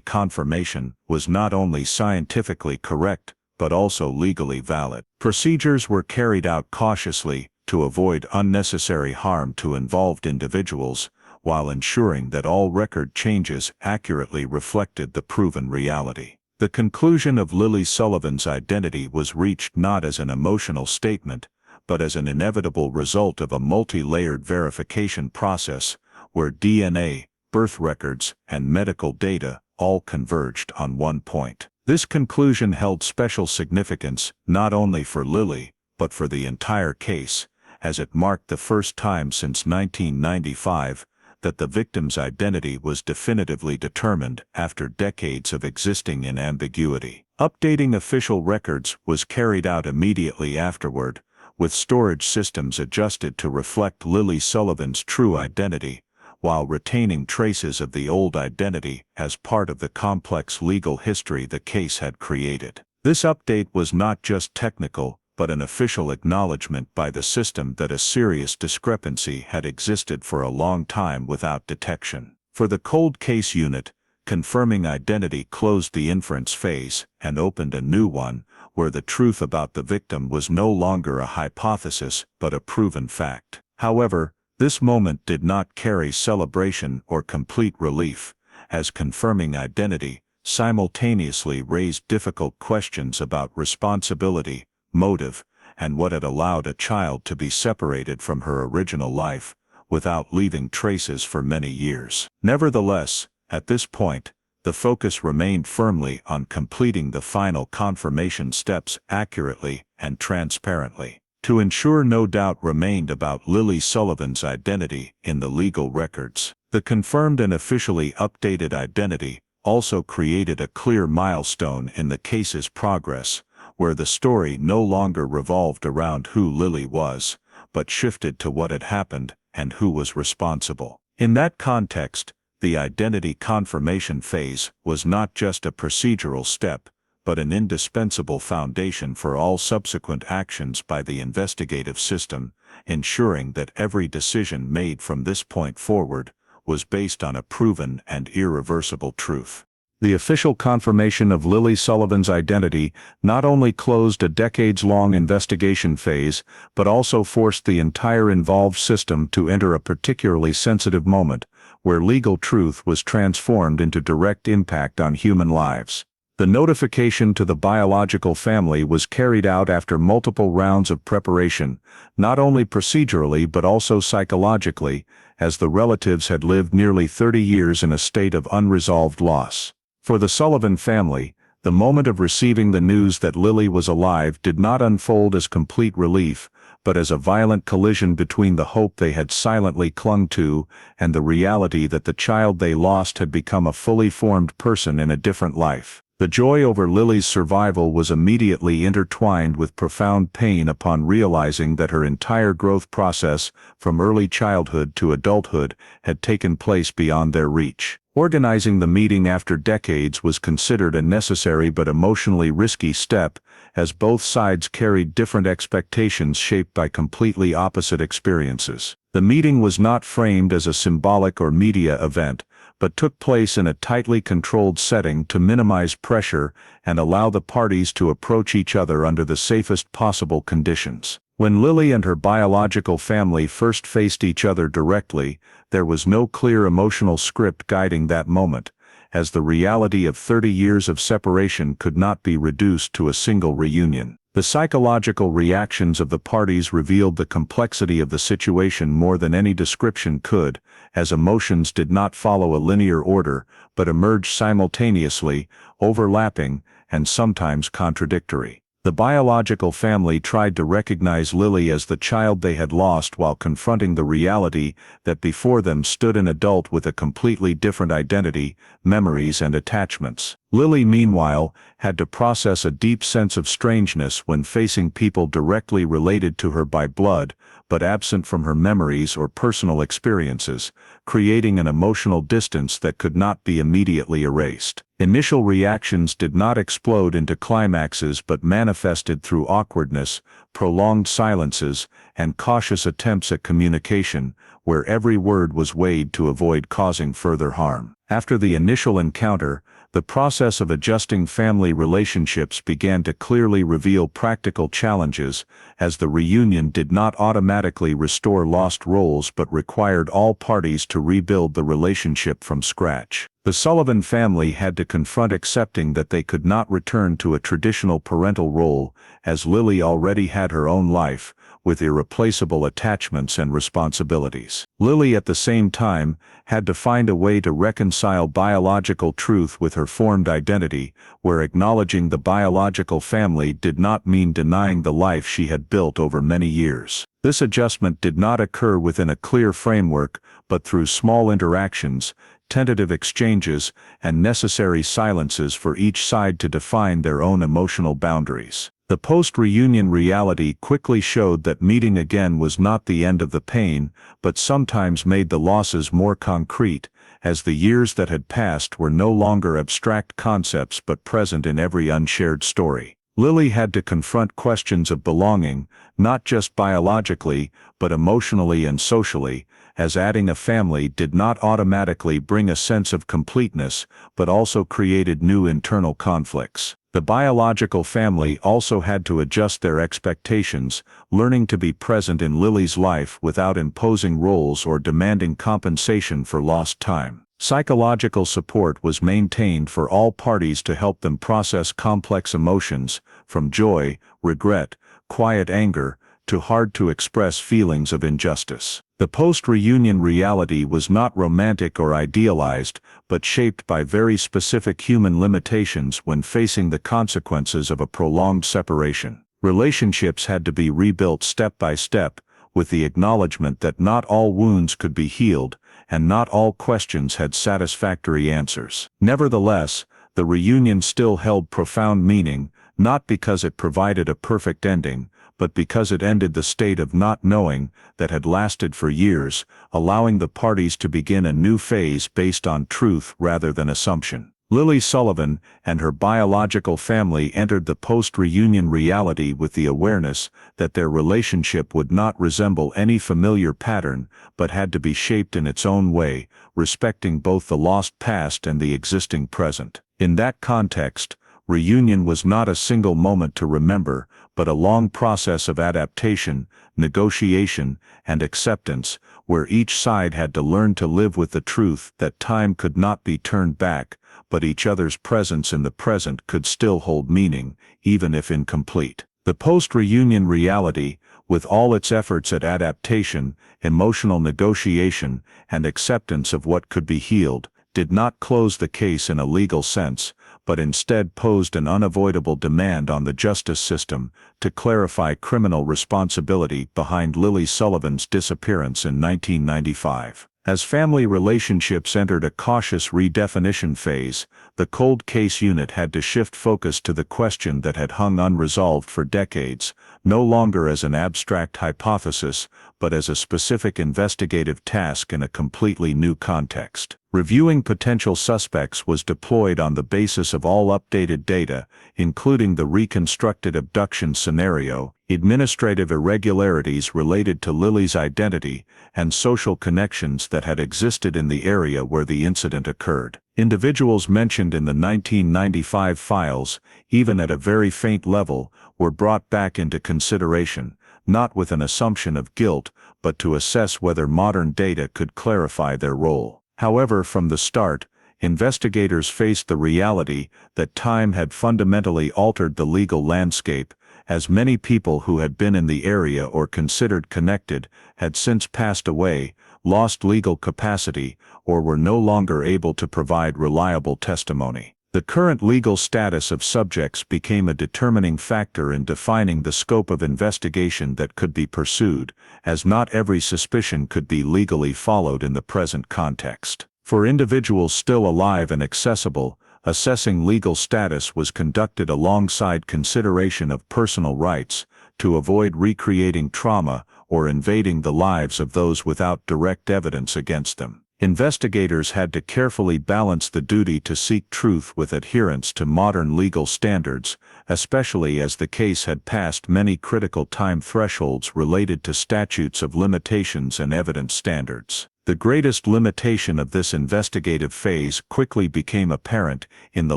confirmation was not only scientifically correct, but also legally valid. Procedures were carried out cautiously to avoid unnecessary harm to involved individuals, while ensuring that all record changes accurately reflected the proven reality. The conclusion of Lily Sullivan's identity was reached not as an emotional statement, but as an inevitable result of a multi-layered verification process, where DNA, birth records, and medical data all converged on one point. This conclusion held special significance not only for Lily, but for the entire case, as it marked the first time since 1995 that the victim's identity was definitively determined after decades of existing in ambiguity. Updating official records was carried out immediately afterward, with storage systems adjusted to reflect Lily Sullivan's true identity, while retaining traces of the old identity as part of the complex legal history the case had created. This update was not just technical, but an official acknowledgement by the system that a serious discrepancy had existed for a long time without detection. For the cold case unit, confirming identity closed the inference phase and opened a new one, where the truth about the victim was no longer a hypothesis but a proven fact. However, this moment did not carry celebration or complete relief, as confirming identity simultaneously raised difficult questions about responsibility, motive, and what had allowed a child to be separated from her original life, without leaving traces for many years. Nevertheless, at this point, the focus remained firmly on completing the final confirmation steps accurately and transparently, to ensure no doubt remained about Lily Sullivan's identity in the legal records. The confirmed and officially updated identity also created a clear milestone in the case's progress, where the story no longer revolved around who Lily was, but shifted to what had happened and who was responsible. In that context, the identity confirmation phase was not just a procedural step, but an indispensable foundation for all subsequent actions by the investigative system, ensuring that every decision made from this point forward was based on a proven and irreversible truth. The official confirmation of Lily Sullivan's identity not only closed a decades-long investigation phase, but also forced the entire involved system to enter a particularly sensitive moment, where legal truth was transformed into direct impact on human lives. The notification to the biological family was carried out after multiple rounds of preparation, not only procedurally but also psychologically, as the relatives had lived nearly 30 years in a state of unresolved loss. For the Sullivan family, the moment of receiving the news that Lily was alive did not unfold as complete relief, but as a violent collision between the hope they had silently clung to and the reality that the child they lost had become a fully formed person in a different life. The joy over Lily's survival was immediately intertwined with profound pain upon realizing that her entire growth process, from early childhood to adulthood, had taken place beyond their reach. Organizing the meeting after decades was considered a necessary but emotionally risky step, as both sides carried different expectations shaped by completely opposite experiences. The meeting was not framed as a symbolic or media event, but took place in a tightly controlled setting to minimize pressure and allow the parties to approach each other under the safest possible conditions. When Lily and her biological family first faced each other directly, there was no clear emotional script guiding that moment, as the reality of 30 years of separation could not be reduced to a single reunion. The psychological reactions of the parties revealed the complexity of the situation more than any description could, as emotions did not follow a linear order, but emerged simultaneously, overlapping, and sometimes contradictory. The biological family tried to recognize Lily as the child they had lost while confronting the reality that before them stood an adult with a completely different identity, memories and attachments. Lily, meanwhile, had to process a deep sense of strangeness when facing people directly related to her by blood, but absent from her memories or personal experiences, creating an emotional distance that could not be immediately erased. Initial reactions did not explode into climaxes but manifested through awkwardness, prolonged silences, and cautious attempts at communication, where every word was weighed to avoid causing further harm. After the initial encounter, the process of adjusting family relationships began to clearly reveal practical challenges, as the reunion did not automatically restore lost roles but required all parties to rebuild the relationship from scratch. The Sullivan family had to confront accepting that they could not return to a traditional parental role, as Lily already had her own life, with irreplaceable attachments and responsibilities. Lily, at the same time, had to find a way to reconcile biological truth with her formed identity, where acknowledging the biological family did not mean denying the life she had built over many years. This adjustment did not occur within a clear framework, but through small interactions, tentative exchanges, and necessary silences for each side to define their own emotional boundaries. The post-reunion reality quickly showed that meeting again was not the end of the pain, but sometimes made the losses more concrete, as the years that had passed were no longer abstract concepts but present in every unshared story. Lily had to confront questions of belonging, not just biologically, but emotionally and socially, as adding a family did not automatically bring a sense of completeness, but also created new internal conflicts. The biological family also had to adjust their expectations, learning to be present in Lily's life without imposing roles or demanding compensation for lost time. Psychological support was maintained for all parties to help them process complex emotions, from joy, regret, quiet anger, to hard-to-express feelings of injustice. The post-reunion reality was not romantic or idealized, but shaped by very specific human limitations when facing the consequences of a prolonged separation. Relationships had to be rebuilt step by step, with the acknowledgement that not all wounds could be healed, and not all questions had satisfactory answers. Nevertheless, the reunion still held profound meaning, not because it provided a perfect ending, but because it ended the state of not knowing that had lasted for years, allowing the parties to begin a new phase based on truth rather than assumption. Lily Sullivan and her biological family entered the post-reunion reality with the awareness that their relationship would not resemble any familiar pattern, but had to be shaped in its own way, respecting both the lost past and the existing present. In that context, reunion was not a single moment to remember, but a long process of adaptation, negotiation, and acceptance, where each side had to learn to live with the truth that time could not be turned back, but each other's presence in the present could still hold meaning, even if incomplete. The post-reunion reality, with all its efforts at adaptation, emotional negotiation, and acceptance of what could be healed, did not close the case in a legal sense, but instead posed an unavoidable demand on the justice system to clarify criminal responsibility behind Lily Sullivan's disappearance in 1995. As family relationships entered a cautious redefinition phase, the cold case unit had to shift focus to the question that had hung unresolved for decades, no longer as an abstract hypothesis, but as a specific investigative task in a completely new context. Reviewing potential suspects was deployed on the basis of all updated data, including the reconstructed abduction scenario, administrative irregularities related to Lily's identity, and social connections that had existed in the area where the incident occurred. Individuals mentioned in the 1995 files, even at a very faint level, were brought back into consideration, not with an assumption of guilt, but to assess whether modern data could clarify their role. However, from the start, investigators faced the reality that time had fundamentally altered the legal landscape, as many people who had been in the area or considered connected had since passed away, lost legal capacity, or were no longer able to provide reliable testimony. The current legal status of subjects became a determining factor in defining the scope of investigation that could be pursued, as not every suspicion could be legally followed in the present context. For individuals still alive and accessible, assessing legal status was conducted alongside consideration of personal rights, to avoid recreating trauma or invading the lives of those without direct evidence against them. Investigators had to carefully balance the duty to seek truth with adherence to modern legal standards, especially as the case had passed many critical time thresholds related to statutes of limitations and evidence standards. The greatest limitation of this investigative phase quickly became apparent in the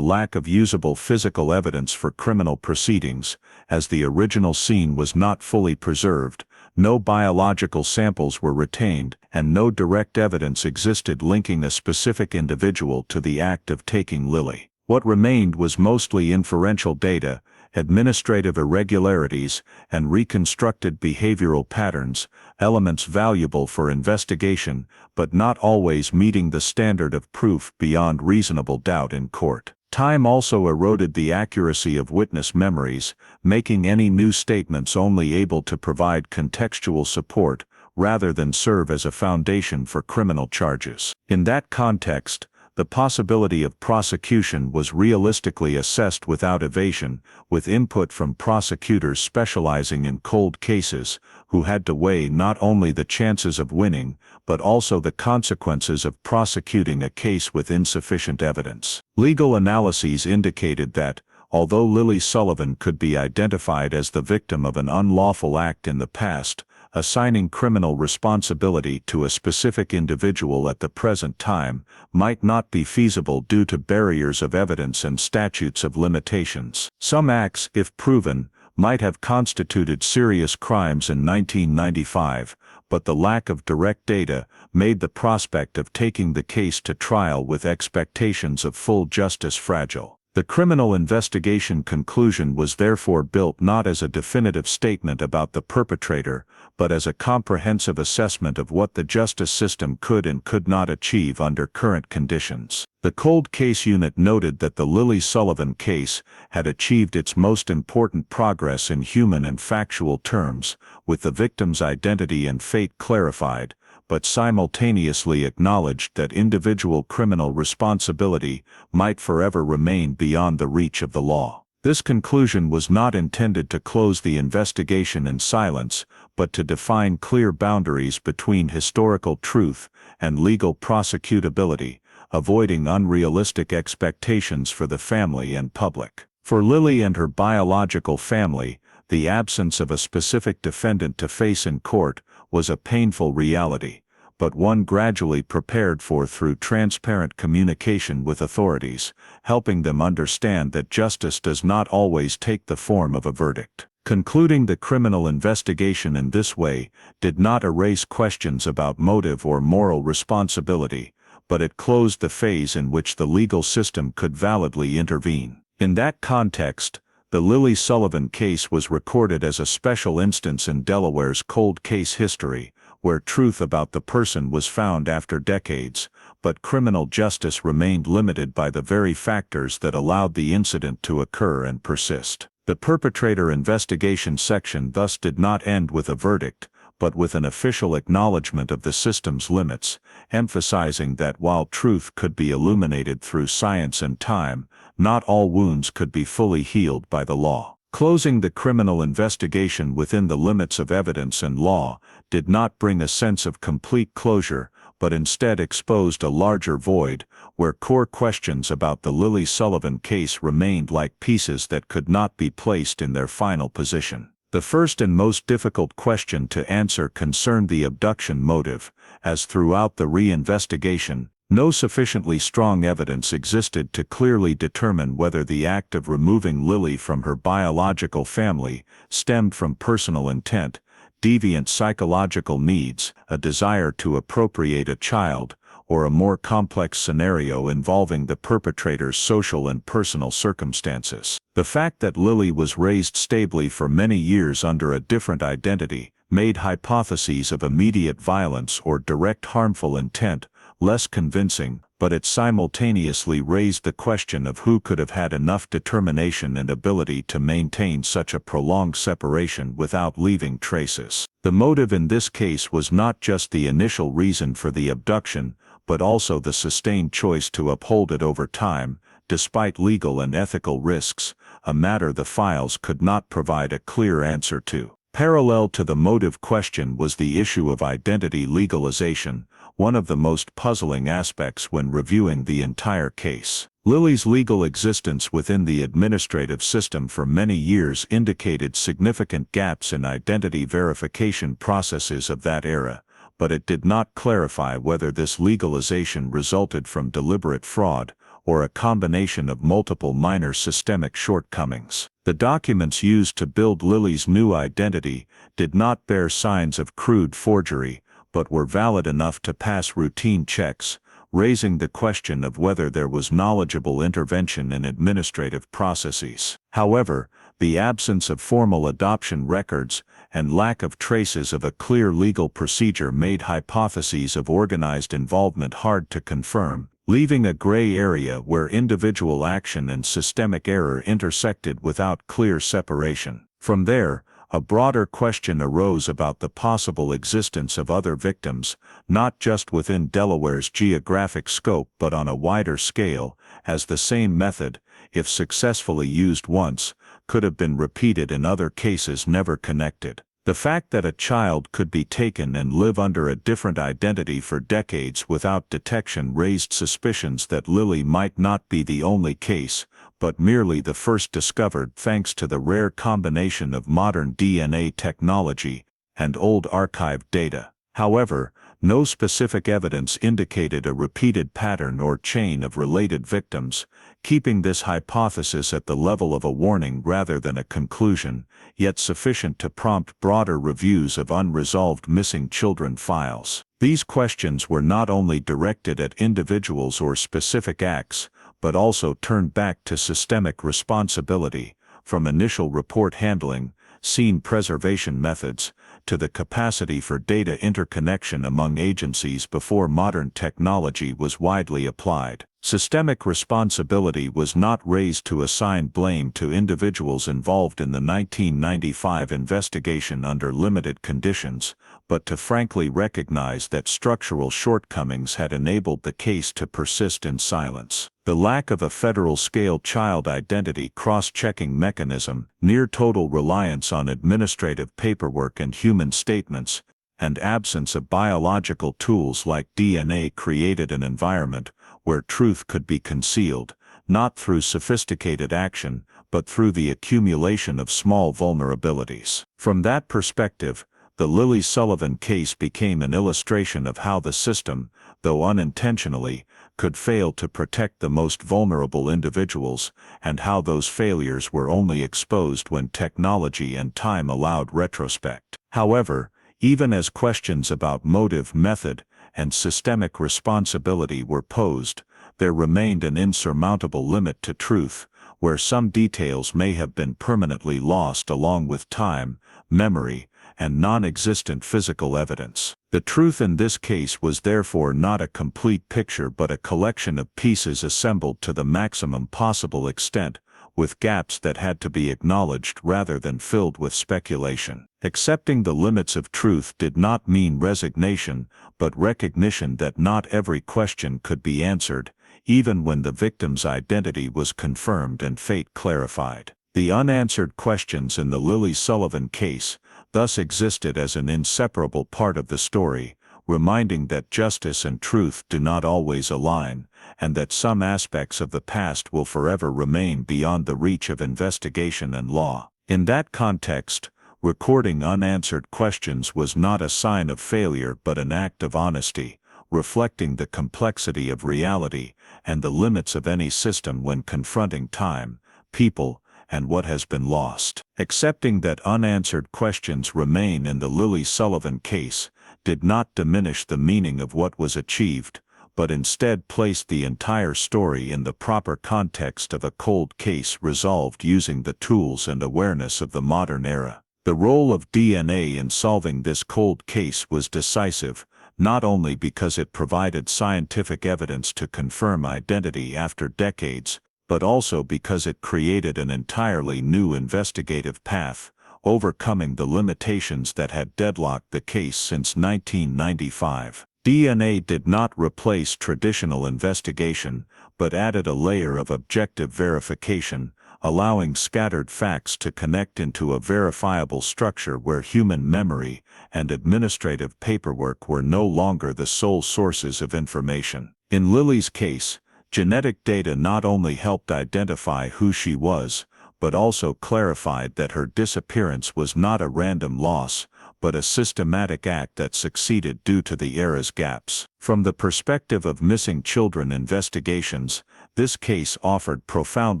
lack of usable physical evidence for criminal proceedings, as the original scene was not fully preserved. No biological samples were retained, and no direct evidence existed linking a specific individual to the act of taking Lily. What remained was mostly inferential data, administrative irregularities, and reconstructed behavioral patterns, elements valuable for investigation, but not always meeting the standard of proof beyond reasonable doubt in court. Time also eroded the accuracy of witness memories, making any new statements only able to provide contextual support rather than serve as a foundation for criminal charges. In that context, the possibility of prosecution was realistically assessed without evasion, with input from prosecutors specializing in cold cases, who had to weigh not only the chances of winning, but also the consequences of prosecuting a case with insufficient evidence. Legal analyses indicated that, although Lily Sullivan could be identified as the victim of an unlawful act in the past, assigning criminal responsibility to a specific individual at the present time might not be feasible due to barriers of evidence and statutes of limitations. Some acts, if proven, might have constituted serious crimes in 1995, but the lack of direct data made the prospect of taking the case to trial with expectations of full justice fragile. The criminal investigation conclusion was therefore built not as a definitive statement about the perpetrator, but as a comprehensive assessment of what the justice system could and could not achieve under current conditions. The cold case unit noted that the Lily Sullivan case had achieved its most important progress in human and factual terms, with the victim's identity and fate clarified, but simultaneously acknowledged that individual criminal responsibility might forever remain beyond the reach of the law. This conclusion was not intended to close the investigation in silence, but to define clear boundaries between historical truth and legal prosecutability, avoiding unrealistic expectations for the family and public. For Lily and her biological family, the absence of a specific defendant to face in court was a painful reality, but one gradually prepared for through transparent communication with authorities, helping them understand that justice does not always take the form of a verdict. Concluding the criminal investigation in this way did not erase questions about motive or moral responsibility, but it closed the phase in which the legal system could validly intervene. In that context, the Lily Sullivan case was recorded as a special instance in Delaware's cold case history, where truth about the person was found after decades, but criminal justice remained limited by the very factors that allowed the incident to occur and persist. The perpetrator investigation section thus did not end with a verdict, but with an official acknowledgement of the system's limits, emphasizing that while truth could be illuminated through science and time, not all wounds could be fully healed by the law. Closing the criminal investigation within the limits of evidence and law did not bring a sense of complete closure, but instead exposed a larger void, where core questions about the Lily Sullivan case remained like pieces that could not be placed in their final position. The first and most difficult question to answer concerned the abduction motive, as throughout the re-investigation, no sufficiently strong evidence existed to clearly determine whether the act of removing Lily from her biological family stemmed from personal intent, deviant psychological needs, a desire to appropriate a child, or a more complex scenario involving the perpetrator's social and personal circumstances. The fact that Lily was raised stably for many years under a different identity made hypotheses of immediate violence or direct harmful intent less convincing, but it simultaneously raised the question of who could have had enough determination and ability to maintain such a prolonged separation without leaving traces. The motive in this case was not just the initial reason for the abduction, but also the sustained choice to uphold it over time, despite legal and ethical risks, a matter the files could not provide a clear answer to. Parallel to the motive question was the issue of identity legalization, one of the most puzzling aspects when reviewing the entire case. Lily's legal existence within the administrative system for many years indicated significant gaps in identity verification processes of that era, but it did not clarify whether this legalization resulted from deliberate fraud or a combination of multiple minor systemic shortcomings. The documents used to build Lily's new identity did not bear signs of crude forgery, but were valid enough to pass routine checks, raising the question of whether there was knowledgeable intervention in administrative processes. However, the absence of formal adoption records and lack of traces of a clear legal procedure made hypotheses of organized involvement hard to confirm, leaving a gray area where individual action and systemic error intersected without clear separation. From there, a broader question arose about the possible existence of other victims, not just within Delaware's geographic scope but on a wider scale, as the same method, if successfully used once, could have been repeated in other cases never connected. The fact that a child could be taken and live under a different identity for decades without detection raised suspicions that Lily might not be the only case, but merely the first discovered thanks to the rare combination of modern DNA technology and old archived data. However, no specific evidence indicated a repeated pattern or chain of related victims, keeping this hypothesis at the level of a warning rather than a conclusion, yet sufficient to prompt broader reviews of unresolved missing children files. These questions were not only directed at individuals or specific acts, but also turned back to systemic responsibility, from initial report handling, scene preservation methods, to the capacity for data interconnection among agencies before modern technology was widely applied. Systemic responsibility was not raised to assign blame to individuals involved in the 1995 investigation under limited conditions, but to frankly recognize that structural shortcomings had enabled the case to persist in silence. The lack of a federal-scale child identity cross-checking mechanism, near-total reliance on administrative paperwork and human statements, and absence of biological tools like DNA created an environment where truth could be concealed, not through sophisticated action, but through the accumulation of small vulnerabilities. From that perspective, the Lily Sullivan case became an illustration of how the system, though unintentionally, could fail to protect the most vulnerable individuals, and how those failures were only exposed when technology and time allowed retrospect. However, even as questions about motive, method, and systemic responsibility were posed, there remained an insurmountable limit to truth, where some details may have been permanently lost along with time, memory, and non-existent physical evidence. The truth in this case was therefore not a complete picture but a collection of pieces assembled to the maximum possible extent, with gaps that had to be acknowledged rather than filled with speculation. Accepting the limits of truth did not mean resignation, but recognition that not every question could be answered, even when the victim's identity was confirmed and fate clarified. The unanswered questions in the Lily Sullivan case thus existed as an inseparable part of the story, reminding that justice and truth do not always align, and that some aspects of the past will forever remain beyond the reach of investigation and law. In that context, recording unanswered questions was not a sign of failure but an act of honesty, reflecting the complexity of reality and the limits of any system when confronting time, people, and what has been lost. Accepting that unanswered questions remain in the Lily Sullivan case did not diminish the meaning of what was achieved, but instead placed the entire story in the proper context of a cold case resolved using the tools and awareness of the modern era. The role of DNA in solving this cold case was decisive, not only because it provided scientific evidence to confirm identity after decades, but also because it created an entirely new investigative path, overcoming the limitations that had deadlocked the case since 1995. DNA did not replace traditional investigation, but added a layer of objective verification, allowing scattered facts to connect into a verifiable structure where human memory and administrative paperwork were no longer the sole sources of information. In Lily's case, genetic data not only helped identify who she was, but also clarified that her disappearance was not a random loss, but a systematic act that succeeded due to the era's gaps. From the perspective of missing children investigations, this case offered profound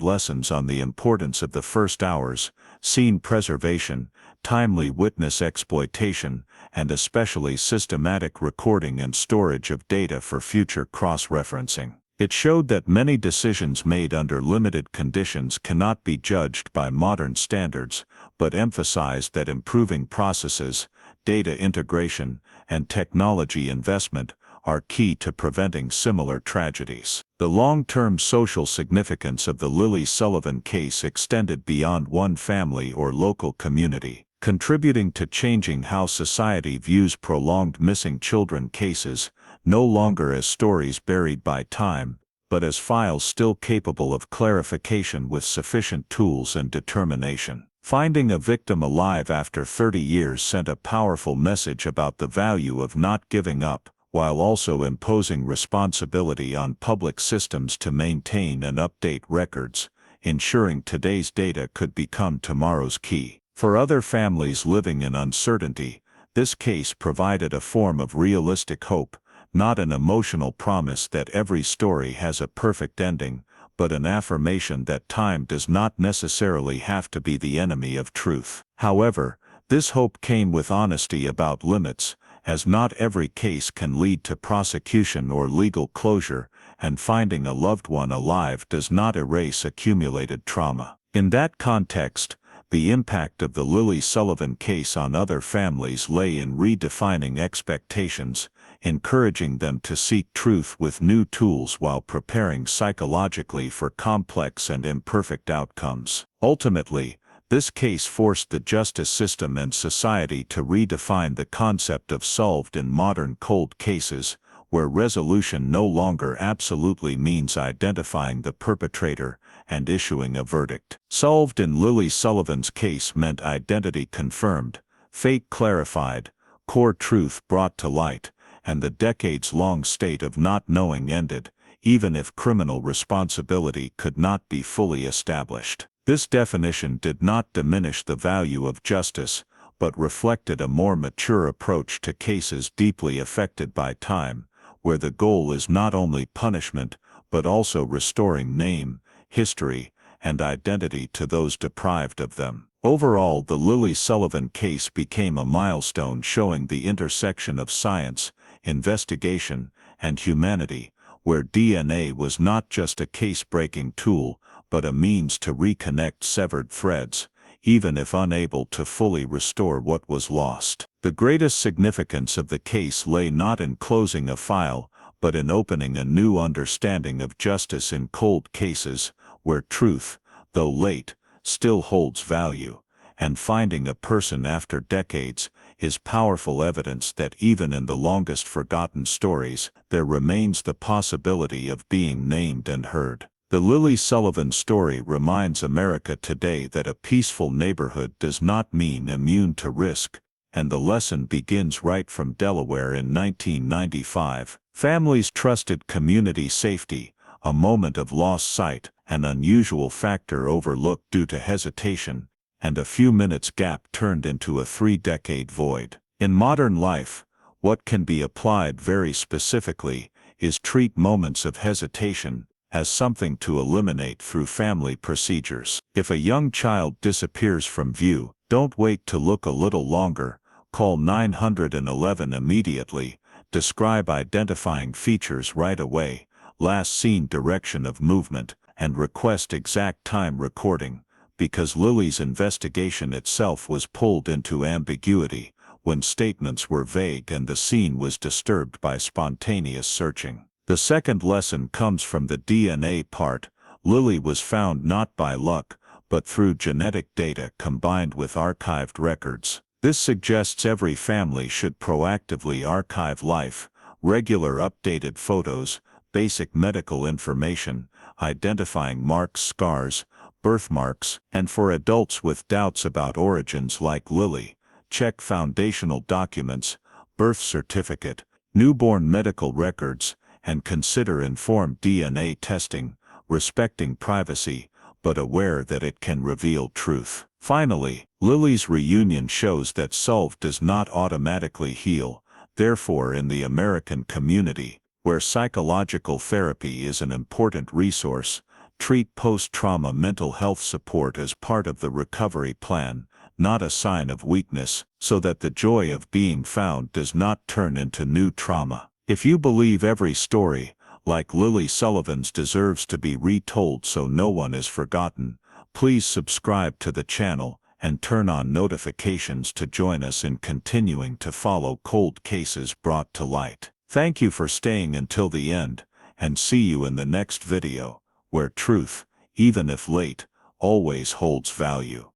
lessons on the importance of the first hours, scene preservation, timely witness exploitation, and especially systematic recording and storage of data for future cross-referencing. It showed that many decisions made under limited conditions cannot be judged by modern standards, but emphasized that improving processes, data integration, and technology investment are key to preventing similar tragedies. The long-term social significance of the Lily Sullivan case extended beyond one family or local community, contributing to changing how society views prolonged missing children cases, no longer as stories buried by time, but as files still capable of clarification with sufficient tools and determination. Finding a victim alive after 30 years sent a powerful message about the value of not giving up, while also imposing responsibility on public systems to maintain and update records, ensuring today's data could become tomorrow's key. For other families living in uncertainty, this case provided a form of realistic hope, not an emotional promise that every story has a perfect ending, but an affirmation that time does not necessarily have to be the enemy of truth. However, this hope came with honesty about limits, as not every case can lead to prosecution or legal closure, and finding a loved one alive does not erase accumulated trauma. In that context, the impact of the Lily Sullivan case on other families lay in redefining expectations, encouraging them to seek truth with new tools while preparing psychologically for complex and imperfect outcomes. Ultimately, this case forced the justice system and society to redefine the concept of solved in modern cold cases, where resolution no longer absolutely means identifying the perpetrator and issuing a verdict. Solved in Lily Sullivan's case meant identity confirmed, fate clarified, core truth brought to light, and the decades-long state of not knowing ended, even if criminal responsibility could not be fully established. This definition did not diminish the value of justice, but reflected a more mature approach to cases deeply affected by time, where the goal is not only punishment, but also restoring name, history, and identity to those deprived of them. Overall, the Lily Sullivan case became a milestone showing the intersection of science, investigation, and humanity, where DNA was not just a case-breaking tool, but a means to reconnect severed threads, even if unable to fully restore what was lost. The greatest significance of the case lay not in closing a file, but in opening a new understanding of justice in cold cases, where truth, though late, still holds value, and finding a person after decades is powerful evidence that even in the longest forgotten stories, there remains the possibility of being named and heard. The Lily Sullivan story reminds America today that a peaceful neighborhood does not mean immune to risk, and the lesson begins right from Delaware in 1995. Families trusted community safety, a moment of lost sight, an unusual factor overlooked due to hesitation, and a few minutes gap turned into a 3-decade void. In modern life, what can be applied very specifically is treat moments of hesitation as something to eliminate through family procedures. If a young child disappears from view, don't wait to look a little longer, call 911 immediately, describe identifying features right away, last seen direction of movement, and request exact time recording, because Lily's investigation itself was pulled into ambiguity when statements were vague and the scene was disturbed by spontaneous searching. The second lesson comes from the DNA part. Lily was found not by luck, but through genetic data combined with archived records. This suggests every family should proactively archive life, regular updated photos, basic medical information, identifying marks, scars, birthmarks, and for adults with doubts about origins like Lily, check foundational documents, birth certificate, newborn medical records, and consider informed DNA testing, respecting privacy, but aware that it can reveal truth. Finally, Lily's reunion shows that solve does not automatically heal. Therefore, in the American community, where psychological therapy is an important resource, treat post-trauma mental health support as part of the recovery plan, not a sign of weakness, so that the joy of being found does not turn into new trauma. If you believe every story, like Lily Sullivan's, deserves to be retold so no one is forgotten, please subscribe to the channel and turn on notifications to join us in continuing to follow cold cases brought to light. Thank you for staying until the end, and see you in the next video, where truth, even if late, always holds value.